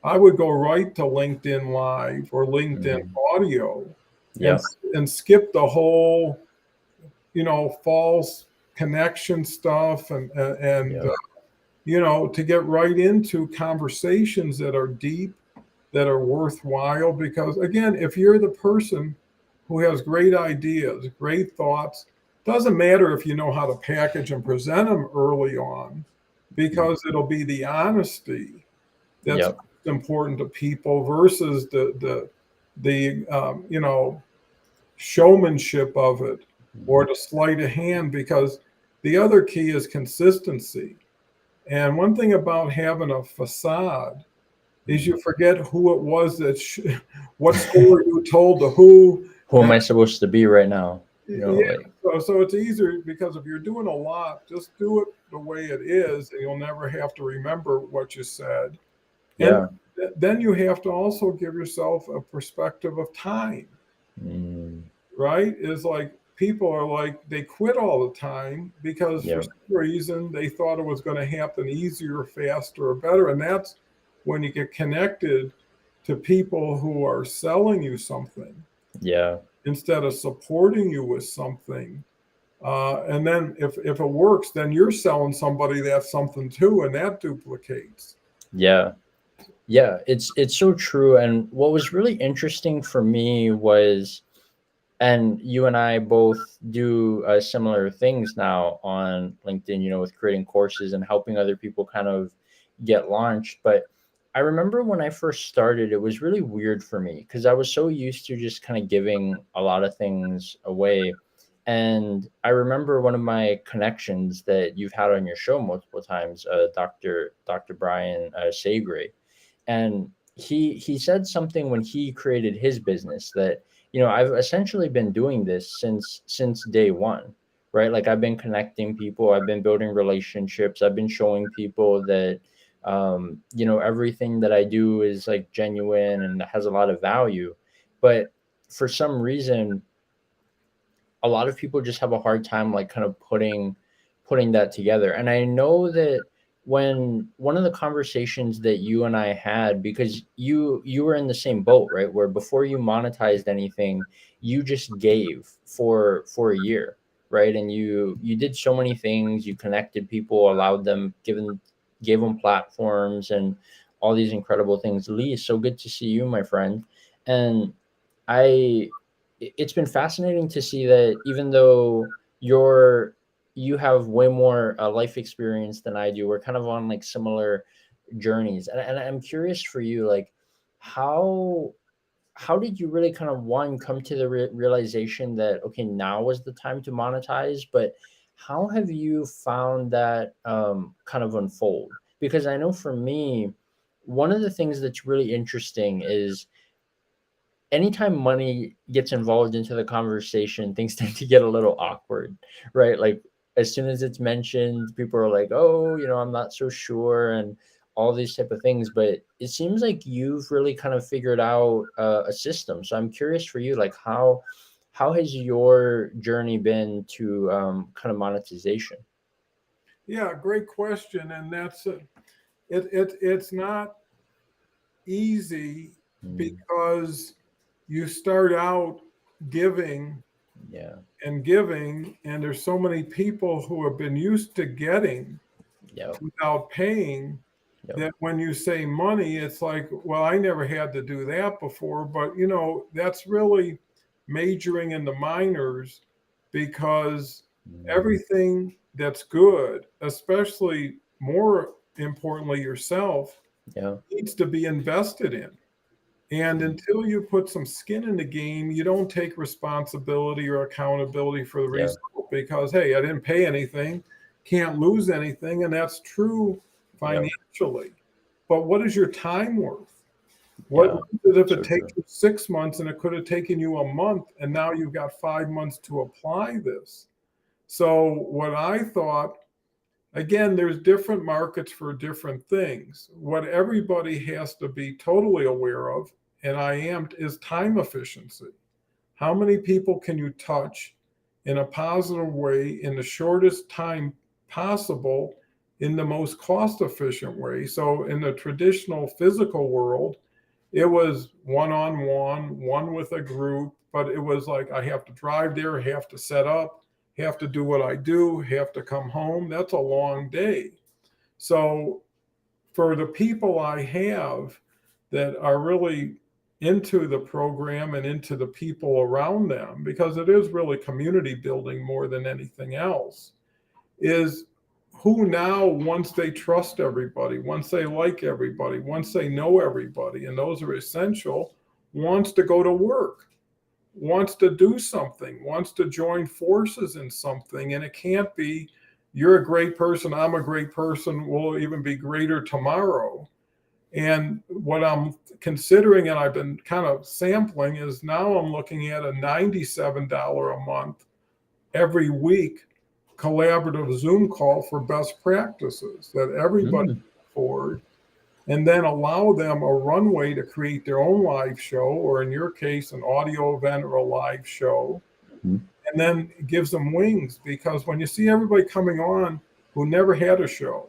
I would go right to LinkedIn Live or LinkedIn Audio and skip the whole, false connection stuff and to get right into conversations that are deep, that are worthwhile. Because again, if you're the person who has great ideas, great thoughts, doesn't matter if you know how to package and present them early on, because it'll be the honesty that's important to people versus the showmanship of it, or the sleight of hand. Because the other key is consistency. And one thing about having a facade is you forget who it was what story you told to who.
Who am I supposed to be right now?
So it's easier, because if you're doing a lot, just do it the way it is, and you'll never have to remember what you said. And then you have to also give yourself a perspective of time, right? It's like people are like, they quit all the time because for some reason they thought it was going to happen easier, faster, or better. And that's when you get connected to people who are selling you something. Instead of supporting you with something. And then if it works, then you're selling somebody that something too, and that duplicates.
It's so true. And what was really interesting for me was, and you and I both do similar things now on LinkedIn, with creating courses and helping other people kind of get launched. But I remember when I first started, it was really weird for me because I was so used to just kind of giving a lot of things away. And I remember one of my connections that you've had on your show multiple times, Dr. Brian Sagre. And he said something when he created his business that, I've essentially been doing this since day one, right? Like, I've been connecting people, I've been building relationships, I've been showing people that everything that I do is like genuine and has a lot of value. But for some reason, a lot of people just have a hard time like kind of putting that together. And I know that when one of the conversations that you and I had, because you were in the same boat, right? Where before you monetized anything, you just gave for a year, right? And you did so many things, you connected people, allowed them, gave them platforms and all these incredible things. Lee, so good to see you, my friend. And it's been fascinating to see that even though you have way more life experience than I do, we're kind of on like similar journeys. And I'm curious for you, like, how did you really kind of come to the realization that, okay, now was the time to monetize? But how have you found that kind of unfold? Because I know for me, one of the things that's really interesting is anytime money gets involved into the conversation, things tend to get a little awkward, right? Like, as soon as it's mentioned, people are like, oh, I'm not so sure, and all these type of things. But it seems like you've really kind of figured out a system. So I'm curious for you, like, how has your journey been to kind of monetization?
Yeah, great question. And that's it's not easy, because you start out giving and giving, and there's so many people who have been used to getting without paying, that when you say money, it's like, well, I never had to do that before. But that's really majoring in the minors, because everything that's good, especially more importantly yourself, needs to be invested in. And until you put some skin in the game, you don't take responsibility or accountability for the result, because, hey, I didn't pay anything, can't lose anything. And that's true financially. But what is your time worth? What if it takes you 6 months and it could have taken you a month, and now you've got 5 months to apply this? So what I thought, again, there's different markets for different things. What everybody has to be totally aware of and I am, is time efficiency. How many people can you touch in a positive way in the shortest time possible in the most cost efficient way? So in the traditional physical world, it was one-on-one, one with a group, but it was like I have to drive there, have to set up, have to do what I do, have to come home. That's a long day. So for the people I have that are really into the program and into the people around them, because it is really community building more than anything else, is who now, once they trust everybody, once they like everybody, once they know everybody, and those are essential, wants to go to work, wants to do something, wants to join forces in something. And it can't be, you're a great person, I'm a great person, we'll even be greater tomorrow. And what I'm considering, and I've been kind of sampling, is now I'm looking at a $97 a month every week collaborative Zoom call for best practices that everybody can afford, and then allow them a runway to create their own live show, or in your case, an audio event or a live show, and then it gives them wings. Because when you see everybody coming on who never had a show,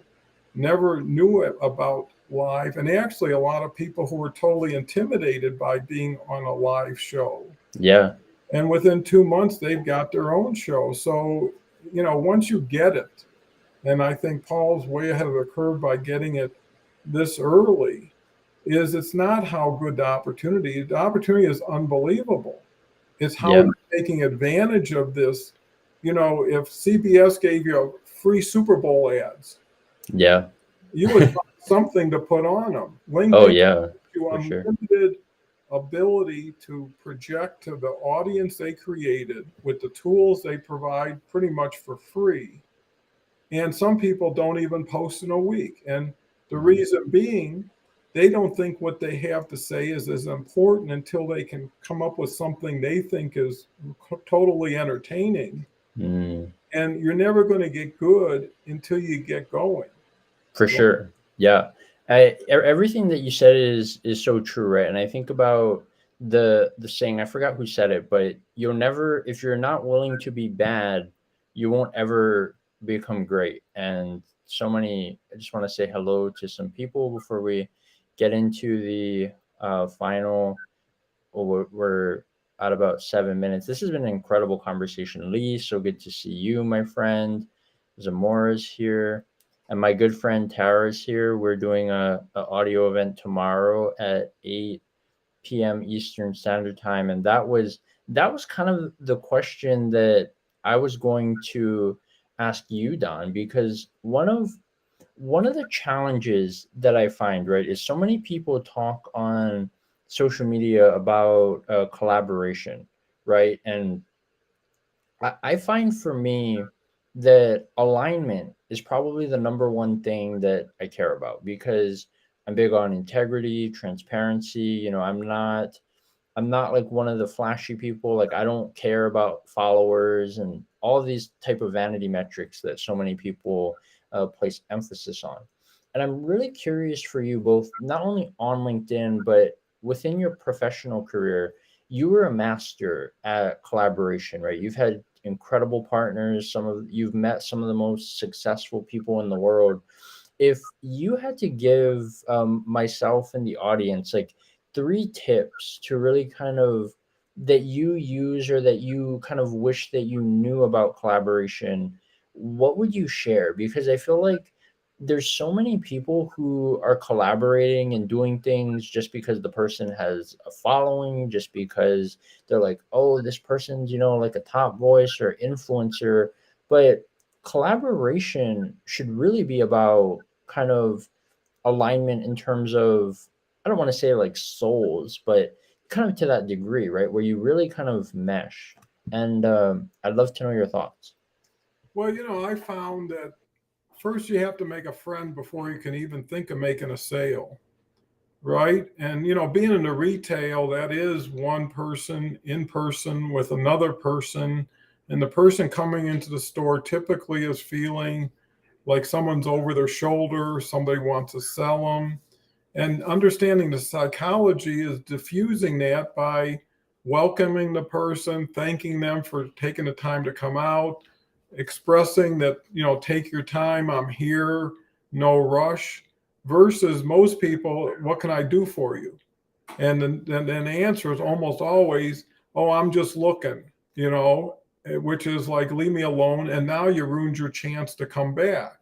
never knew about live, and actually a lot of people who were totally intimidated by being on a live show.
Yeah.
And within 2 months, they've got their own show. So, once you get it, and I think Paul's way ahead of the curve by getting it this early, is it's not how good the opportunity is unbelievable. It's how you're taking advantage of this. If CBS gave you free Super Bowl ads, you would find something to put on them. LinkedIn gives you unlimited ability to project to the audience they created with the tools they provide pretty much for free. And some people don't even post in a week. And the reason being, they don't think what they have to say is as important until they can come up with something they think is totally entertaining. And you're never going to get good until you get going.
For sure. Yeah. Everything that you said is so true, right? And I think about the saying, I forgot who said it, but you'll never, if you're not willing to be bad, you won't ever become great. And I just want to say hello to some people before we get into the final. We're at about 7 minutes. This has been an incredible conversation. Lee, so good to see you, my friend. Zamora is here. And my good friend Tara is here. We're doing a audio event tomorrow at 8 p.m. Eastern Standard Time. And that was kind of the question that I was going to ask you, Don, because one of the challenges that I find, right, is so many people talk on social media about collaboration, right? And I find for me that alignment is probably the number one thing that I care about, because I'm big on integrity, transparency. I'm not like one of the flashy people. Like, I don't care about followers and all of these type of vanity metrics that so many people place emphasis on. And I'm really curious for you both, not only on LinkedIn, but within your professional career. You were a master at collaboration, right? You've had incredible partners. You've met some of the most successful people in the world. If you had to give myself and the audience like 3 tips to really kind of that you use, or that you kind of wish that you knew about collaboration, what would you share? Because I feel like there's so many people who are collaborating and doing things just because the person has a following, just because they're like, oh, this person's, like a top voice or influencer. But collaboration should really be about kind of alignment in terms of, I don't want to say like souls, but kind of to that degree, right? Where you really kind of mesh. And I'd love to know your thoughts.
Well, I found that first you have to make a friend before you can even think of making a sale, right? And, being in the retail, that is one person in person with another person. And the person coming into the store typically is feeling like someone's over their shoulder, somebody wants to sell them. And understanding the psychology is diffusing that by welcoming the person, thanking them for taking the time to come out, expressing that, take your time, I'm here, no rush, versus most people, what can I do for you? And then the answer is almost always, oh, I'm just looking, which is like, leave me alone. And now you ruined your chance to come back,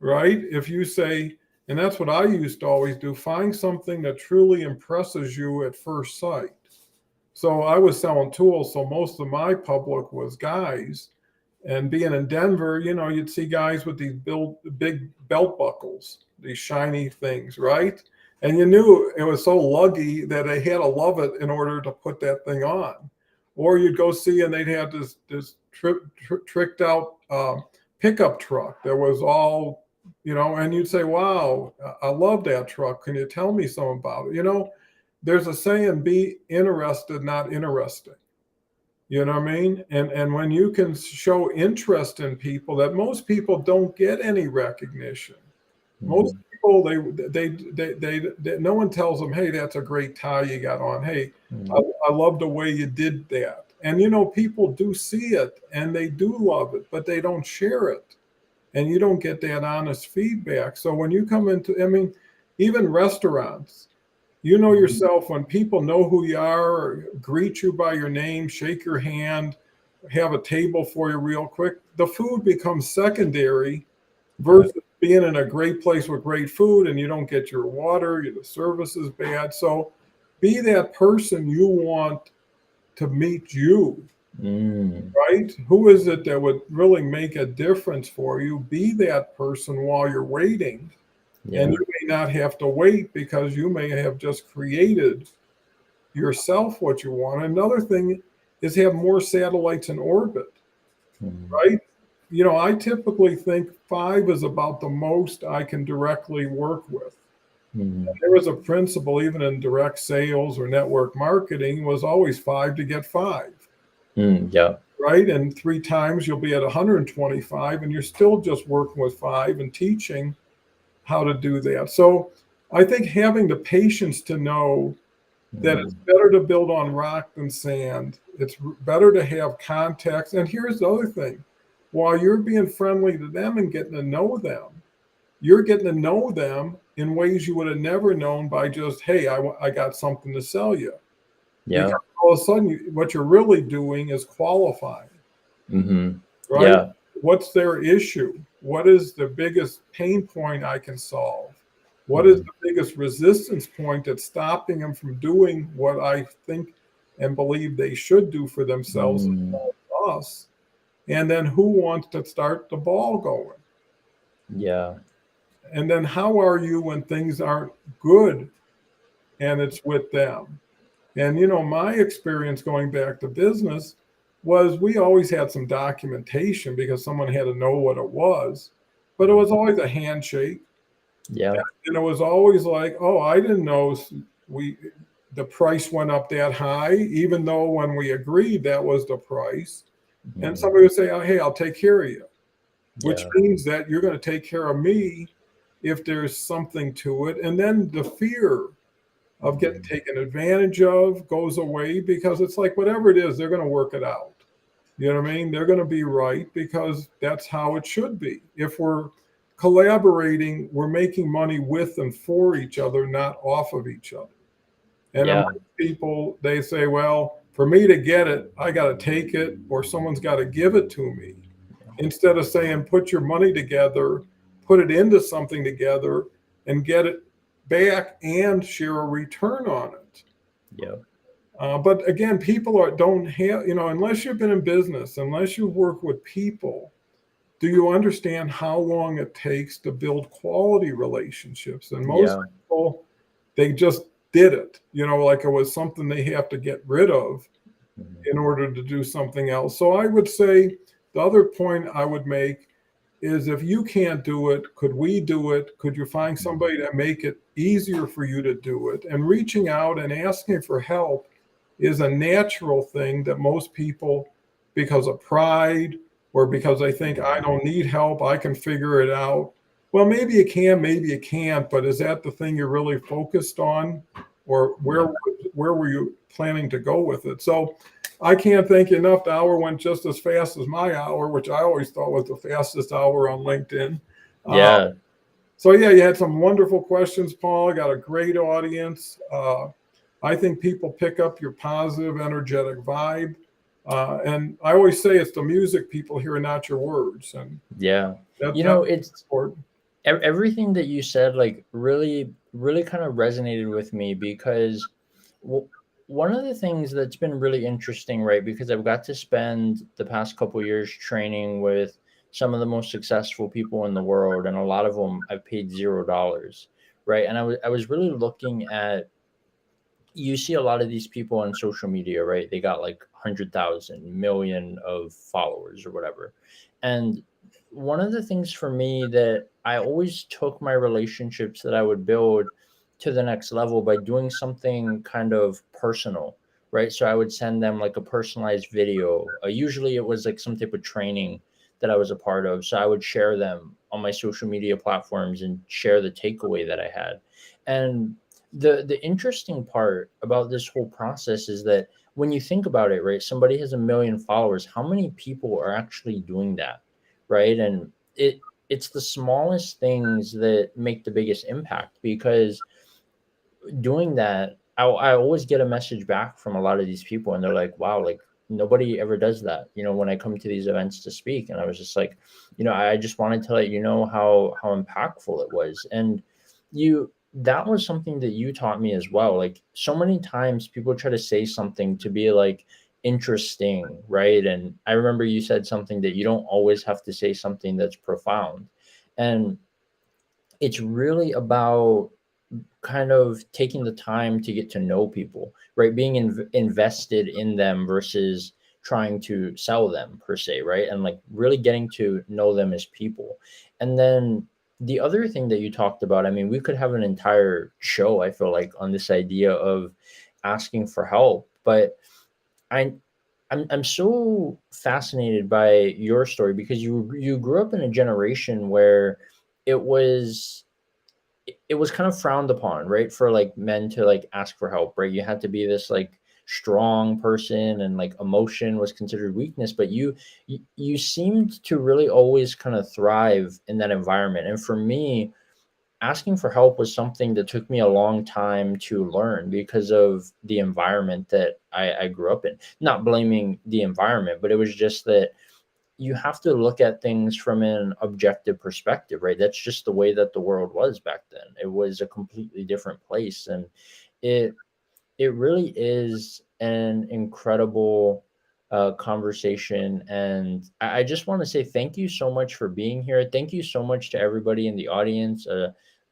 right? If you say, and that's what I used to always do, find something that truly impresses you at first sight. So I was selling tools, so most of my public was guys. And being in Denver, you'd see guys with these big belt buckles, these shiny things, right? And you knew it was so luggy that they had to love it in order to put that thing on. Or you'd go see, and they'd have this tricked out pickup truck that was all, and you'd say, wow, I love that truck. Can you tell me something about it? There's a saying, be interested, not interesting. You know what I mean? And when you can show interest in people, that most people don't get any recognition. Most people, they no one tells them, hey, that's a great tie you got on. Hey, I love the way you did that. And people do see it and they do love it, but they don't share it. And you don't get that honest feedback. So when you come into, even restaurants, yourself, when people know who you are, greet you by your name, shake your hand, have a table for you real quick, the food becomes secondary versus being in a great place with great food and you don't get your water, the service is bad. So be that person you want to meet you, right? Who is it that would really make a difference for you? Be that person while you're waiting. Yeah. And you may not have to wait because you may have just created yourself what you want. Another thing is have more satellites in orbit, right? I typically think 5 is about the most I can directly work with. There was a principle, even in direct sales or network marketing, was always 5 to get 5.
Yeah.
Right? And 3 times you'll be at 125 and you're still just working with 5 and teaching how to do that. So I think having the patience to know that it's better to build on rock than sand. It's better to have context. And here's the other thing. While you're being friendly to them and getting to know them, you're getting to know them in ways you would have never known by just, hey, I got something to sell you.
Yeah.
Because all of a sudden, what you're really doing is qualifying. Right?
Yeah.
What's their issue? What is the biggest pain point I can solve? What is the biggest resistance point that's stopping them from doing what I think and believe they should do for themselves and us? And then who wants to start the ball going?
Yeah.
And then how are you when things aren't good and it's with them? And, my experience going back to business was we always had some documentation because someone had to know what it was, but it was always a handshake.
Yeah.
And it was always like, oh, I didn't know the price went up that high, even though when we agreed that was the price. And somebody would say, oh, hey, I'll take care of you, which means that you're going to take care of me if there's something to it. And then the fear of getting taken advantage of goes away because it's like, whatever it is, they're going to work it out. You know what I mean? They're going to be right because that's how it should be. If we're collaborating, we're making money with and for each other, not off of each other. And people, they say, well, for me to get it, I got to take it or someone's got to give it to me. Instead of saying, put your money together, put it into something together and get it back and share a return on it.
Yeah.
But again, people don't have, unless you've been in business, unless you work with people, do you understand how long it takes to build quality relationships? And most people, they just did it, like it was something they have to get rid of in order to do something else. So I would say the other point I would make is if you can't do it, could we do it? Could you find somebody to make it easier for you to do it? And reaching out and asking for help is a natural thing that most people, because of pride or because they think I don't need help, I can figure it out, Well, maybe you can, maybe you can't, but is that the thing you're really focused on? Or
Yeah.
where were you planning to go with it? So I can't thank you enough. The hour went just as fast as my hour, which I always thought was the fastest hour on LinkedIn. Uh,
Yeah.
so yeah, you had some wonderful questions, Paul. I got a great audience. I think people pick up your positive, energetic vibe. And I always say it's the music people hear, not your words. And
Yeah. You
that's
know, it's
important.
everything that you said, like really kind of resonated with me because w- one of the things that's been really interesting, right? Because I've got to spend the past couple years training with some of the most successful people in the world, and a lot of them I've paid $0, right? And I was really looking at, you see a lot of these people on social media, right? They got like 100,000 million of followers or whatever. And one of the things for me that I always took my relationships that I would build to the next level by doing something kind of personal, right? So I would send them like a personalized video. Usually it was like some type of training that I was a part of. So I would share them on my social media platforms and share the takeaway that I had. And the interesting part about this whole process is that when you think about it, right, somebody has 1 million followers, how many people are actually doing that, right? And it's the smallest things that make the biggest impact, because doing that, I always get a message back from a lot of these people, and they're like, wow, like nobody ever does that, when I come to these events to speak. And I was just like, I just wanted to let you know how impactful it was. And that was something that you taught me as well. Like, so many times people try to say something to be like interesting, right? And I remember you said something that you don't always have to say something that's profound. And it's really about kind of taking the time to get to know people, right? Being invested in them versus trying to sell them per se, right? And like really getting to know them as people. And then the other thing that you talked about, I mean, we could have an entire show, I feel like, on this idea of asking for help, but I I'm so fascinated by your story because you grew up in a generation where it was it was kind of frowned upon, right? For like men to like ask for help, right? You had to be this like strong person, and like emotion was considered weakness, but you seemed to really always kind of thrive in that environment. And for me, asking for help was something that took me a long time to learn because of the environment that I grew up in. Not blaming the environment, but it was just that you have to look at things from an objective perspective, right? That's just the way that the world was back then. It was a completely different place, and it it really is an incredible conversation. And I just want to say thank you so much for being here. Thank you so much to everybody in the audience.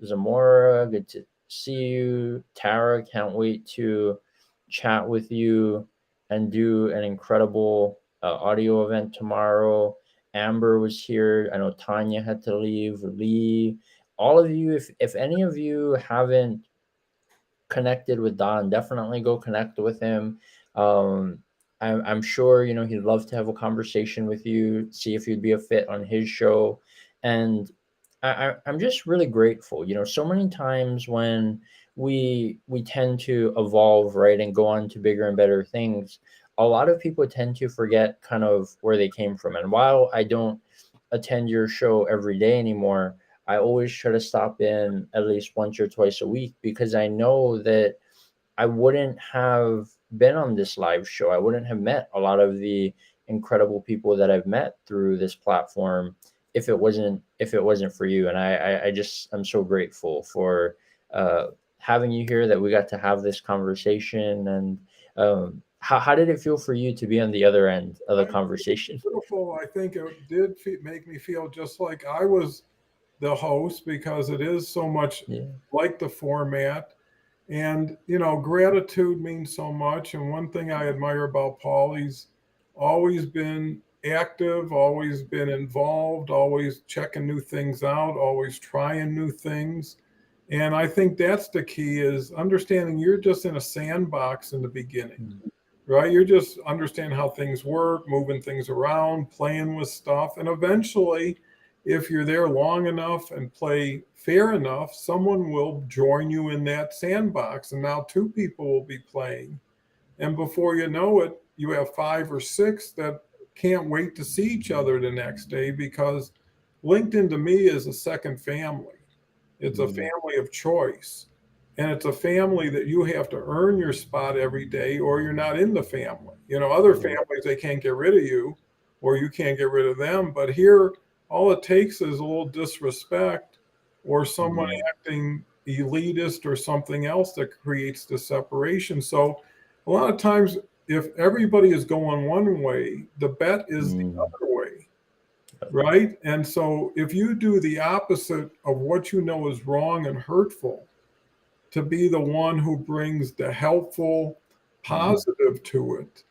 Zamora, good to see you. Tara, can't wait to chat with you and do an incredible audio event tomorrow. Amber was here. I know Tanya had to leave. Lee, all of you, if any of you haven't connected with Don, definitely go connect with him. Um, I'm sure he'd love to have a conversation with you, see if you'd be a fit on his show. And I'm just really grateful. So many times when we tend to evolve, right, and go on to bigger and better things, a lot of people tend to forget kind of where they came from. And while I don't attend your show every day anymore, I always try to stop in at least once or twice a week, because I know that I wouldn't have been on this live show. I wouldn't have met a lot of the incredible people that I've met through this platform if it wasn't for you. And I'm so grateful for uh, having you here, that we got to have this conversation. And how did it feel for you to be on the other end of the conversation?
Beautiful. I think it did make me feel just like I was the host, because it is so much
Yeah.
like the format. And, gratitude means so much. And one thing I admire about Paul, he's always been active, always been involved, always checking new things out, always trying new things. And I think that's the key, is understanding you're just in a sandbox in the beginning,
Mm.
right? You're just understanding how things work, moving things around, playing with stuff. And eventually if you're there long enough and play fair enough, someone will join you in that sandbox. And now two people will be playing. And before you know it, you have 5 or 6 that can't wait to see each other the next day, because LinkedIn to me is a second family. It's a family of choice. And it's a family that you have to earn your spot every day, or you're not in the family. Other families, they can't get rid of you, or you can't get rid of them. But here, all it takes is a little disrespect or someone acting elitist or something else that creates the separation. So a lot of times, if everybody is going one way, the bet is the other way, right? And so if you do the opposite of what you know is wrong and hurtful, to be the one who brings the helpful, positive to it,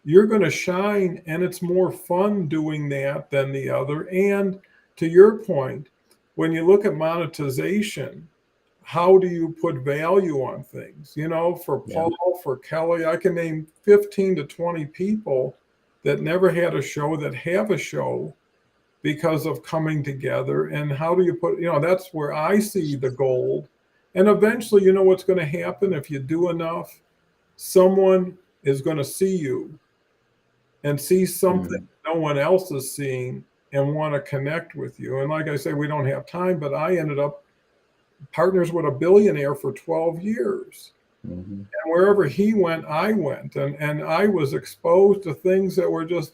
you're going to shine, and it's more fun doing that than the other. And to your point, when you look at monetization, how do you put value on things? For Paul, for Kelly, I can name 15 to 20 people that never had a show that have a show because of coming together. And how do you put, that's where I see the gold. And eventually, what's going to happen if you do enough? Someone is going to see you and see something no one else is seeing and want to connect with you. And like I say, we don't have time, but I ended up partners with a billionaire for 12 years. And wherever he went, I went. And I was exposed to things that were just,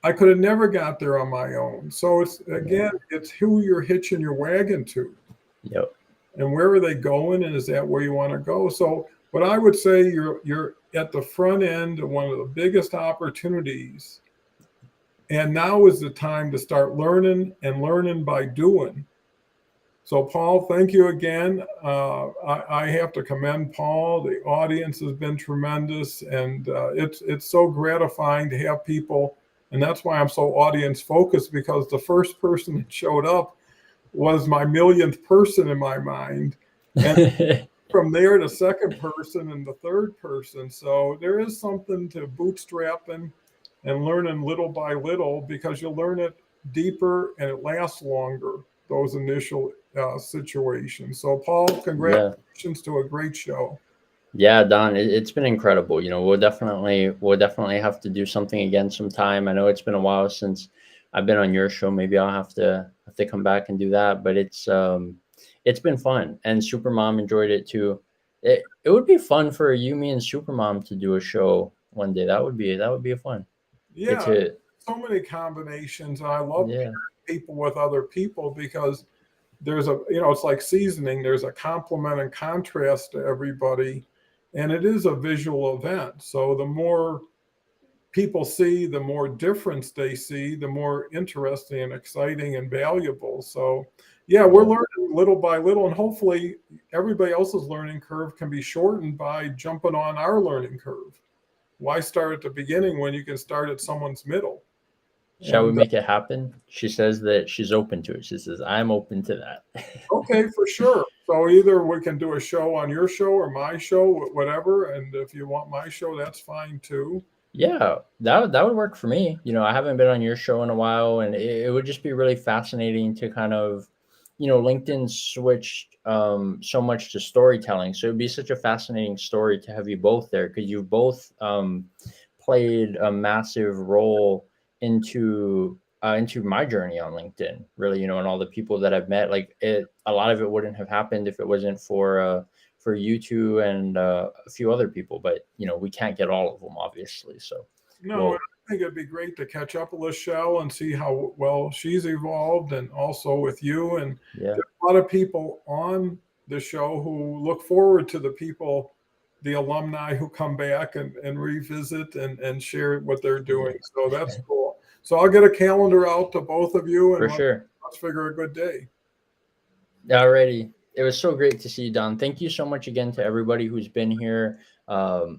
I could have never got there on my own. So it's who you're hitching your wagon to.
Yep.
And where are they going? And is that where you want to go? So what I would say, you're at the front end of one of the biggest opportunities. And now is the time to start learning, and learning by doing. So Paul, thank you again. I have to commend Paul. The audience has been tremendous, and it's so gratifying to have people. And that's why I'm so audience focused, because the first person that showed up was my millionth person in my mind. And from there, the second person and the third person. So there is something to bootstrapping and learning little by little, because you'll learn it deeper and it lasts longer, those initial situations. So Paul, congratulations to a great show.
Yeah, Don, it's been incredible. We'll definitely have to do something again sometime. I know it's been a while since I've been on your show. Maybe I'll have to come back and do that. But it's been fun, and Supermom enjoyed it too. It would be fun for you, me, and Supermom to do a show one day. That would be a fun.
Yeah, so many combinations. I love people with other people, because there's it's like seasoning. There's a complement and contrast to everybody, and it is a visual event. So the more people see, the more difference they see, the more interesting and exciting and valuable. So yeah, we're learning little by little, and hopefully everybody else's learning curve can be shortened by jumping on our learning curve. Why start at the beginning when you can start at someone's middle?
Shall we make it happen? She says that she's open to it. She says, I'm open to that.
Okay, for sure. So either we can do a show on your show or my show, whatever. And if you want my show, that's fine too.
Yeah, that would work for me. I haven't been on your show in a while, and it would just be really fascinating to kind of, LinkedIn switched so much to storytelling. So it'd be such a fascinating story to have you both there, because you've both played a massive role into my journey on LinkedIn, really, and all the people that I've met. Like a lot of it wouldn't have happened if it wasn't for you two and a few other people, but we can't get all of them, obviously. So
no, I think it'd be great to catch up with Lachelle and see how well she's evolved, and also with you. And there's a lot of people on the show who look forward to the alumni who come back and revisit and share what they're doing. So that's cool. So I'll get a calendar out to both of you, and let's figure a good day.
Alrighty. It was so great to see you, Don. Thank you so much again to everybody who's been here. I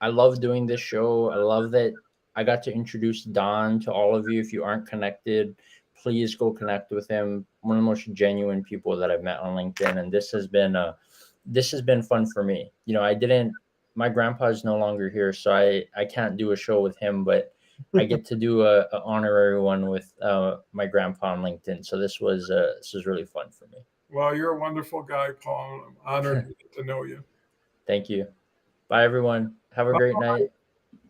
love doing this show. I love that I got to introduce Don to all of you. If you aren't connected, please go connect with him. One of the most genuine people that I've met on LinkedIn. And this has been fun for me. My grandpa is no longer here, so I can't do a show with him, but I get to do a honorary one with my grandpa on LinkedIn. So this was really fun for me.
Well, you're a wonderful guy, Paul. I'm honored to know you.
Thank you. Bye, everyone. Have a great night.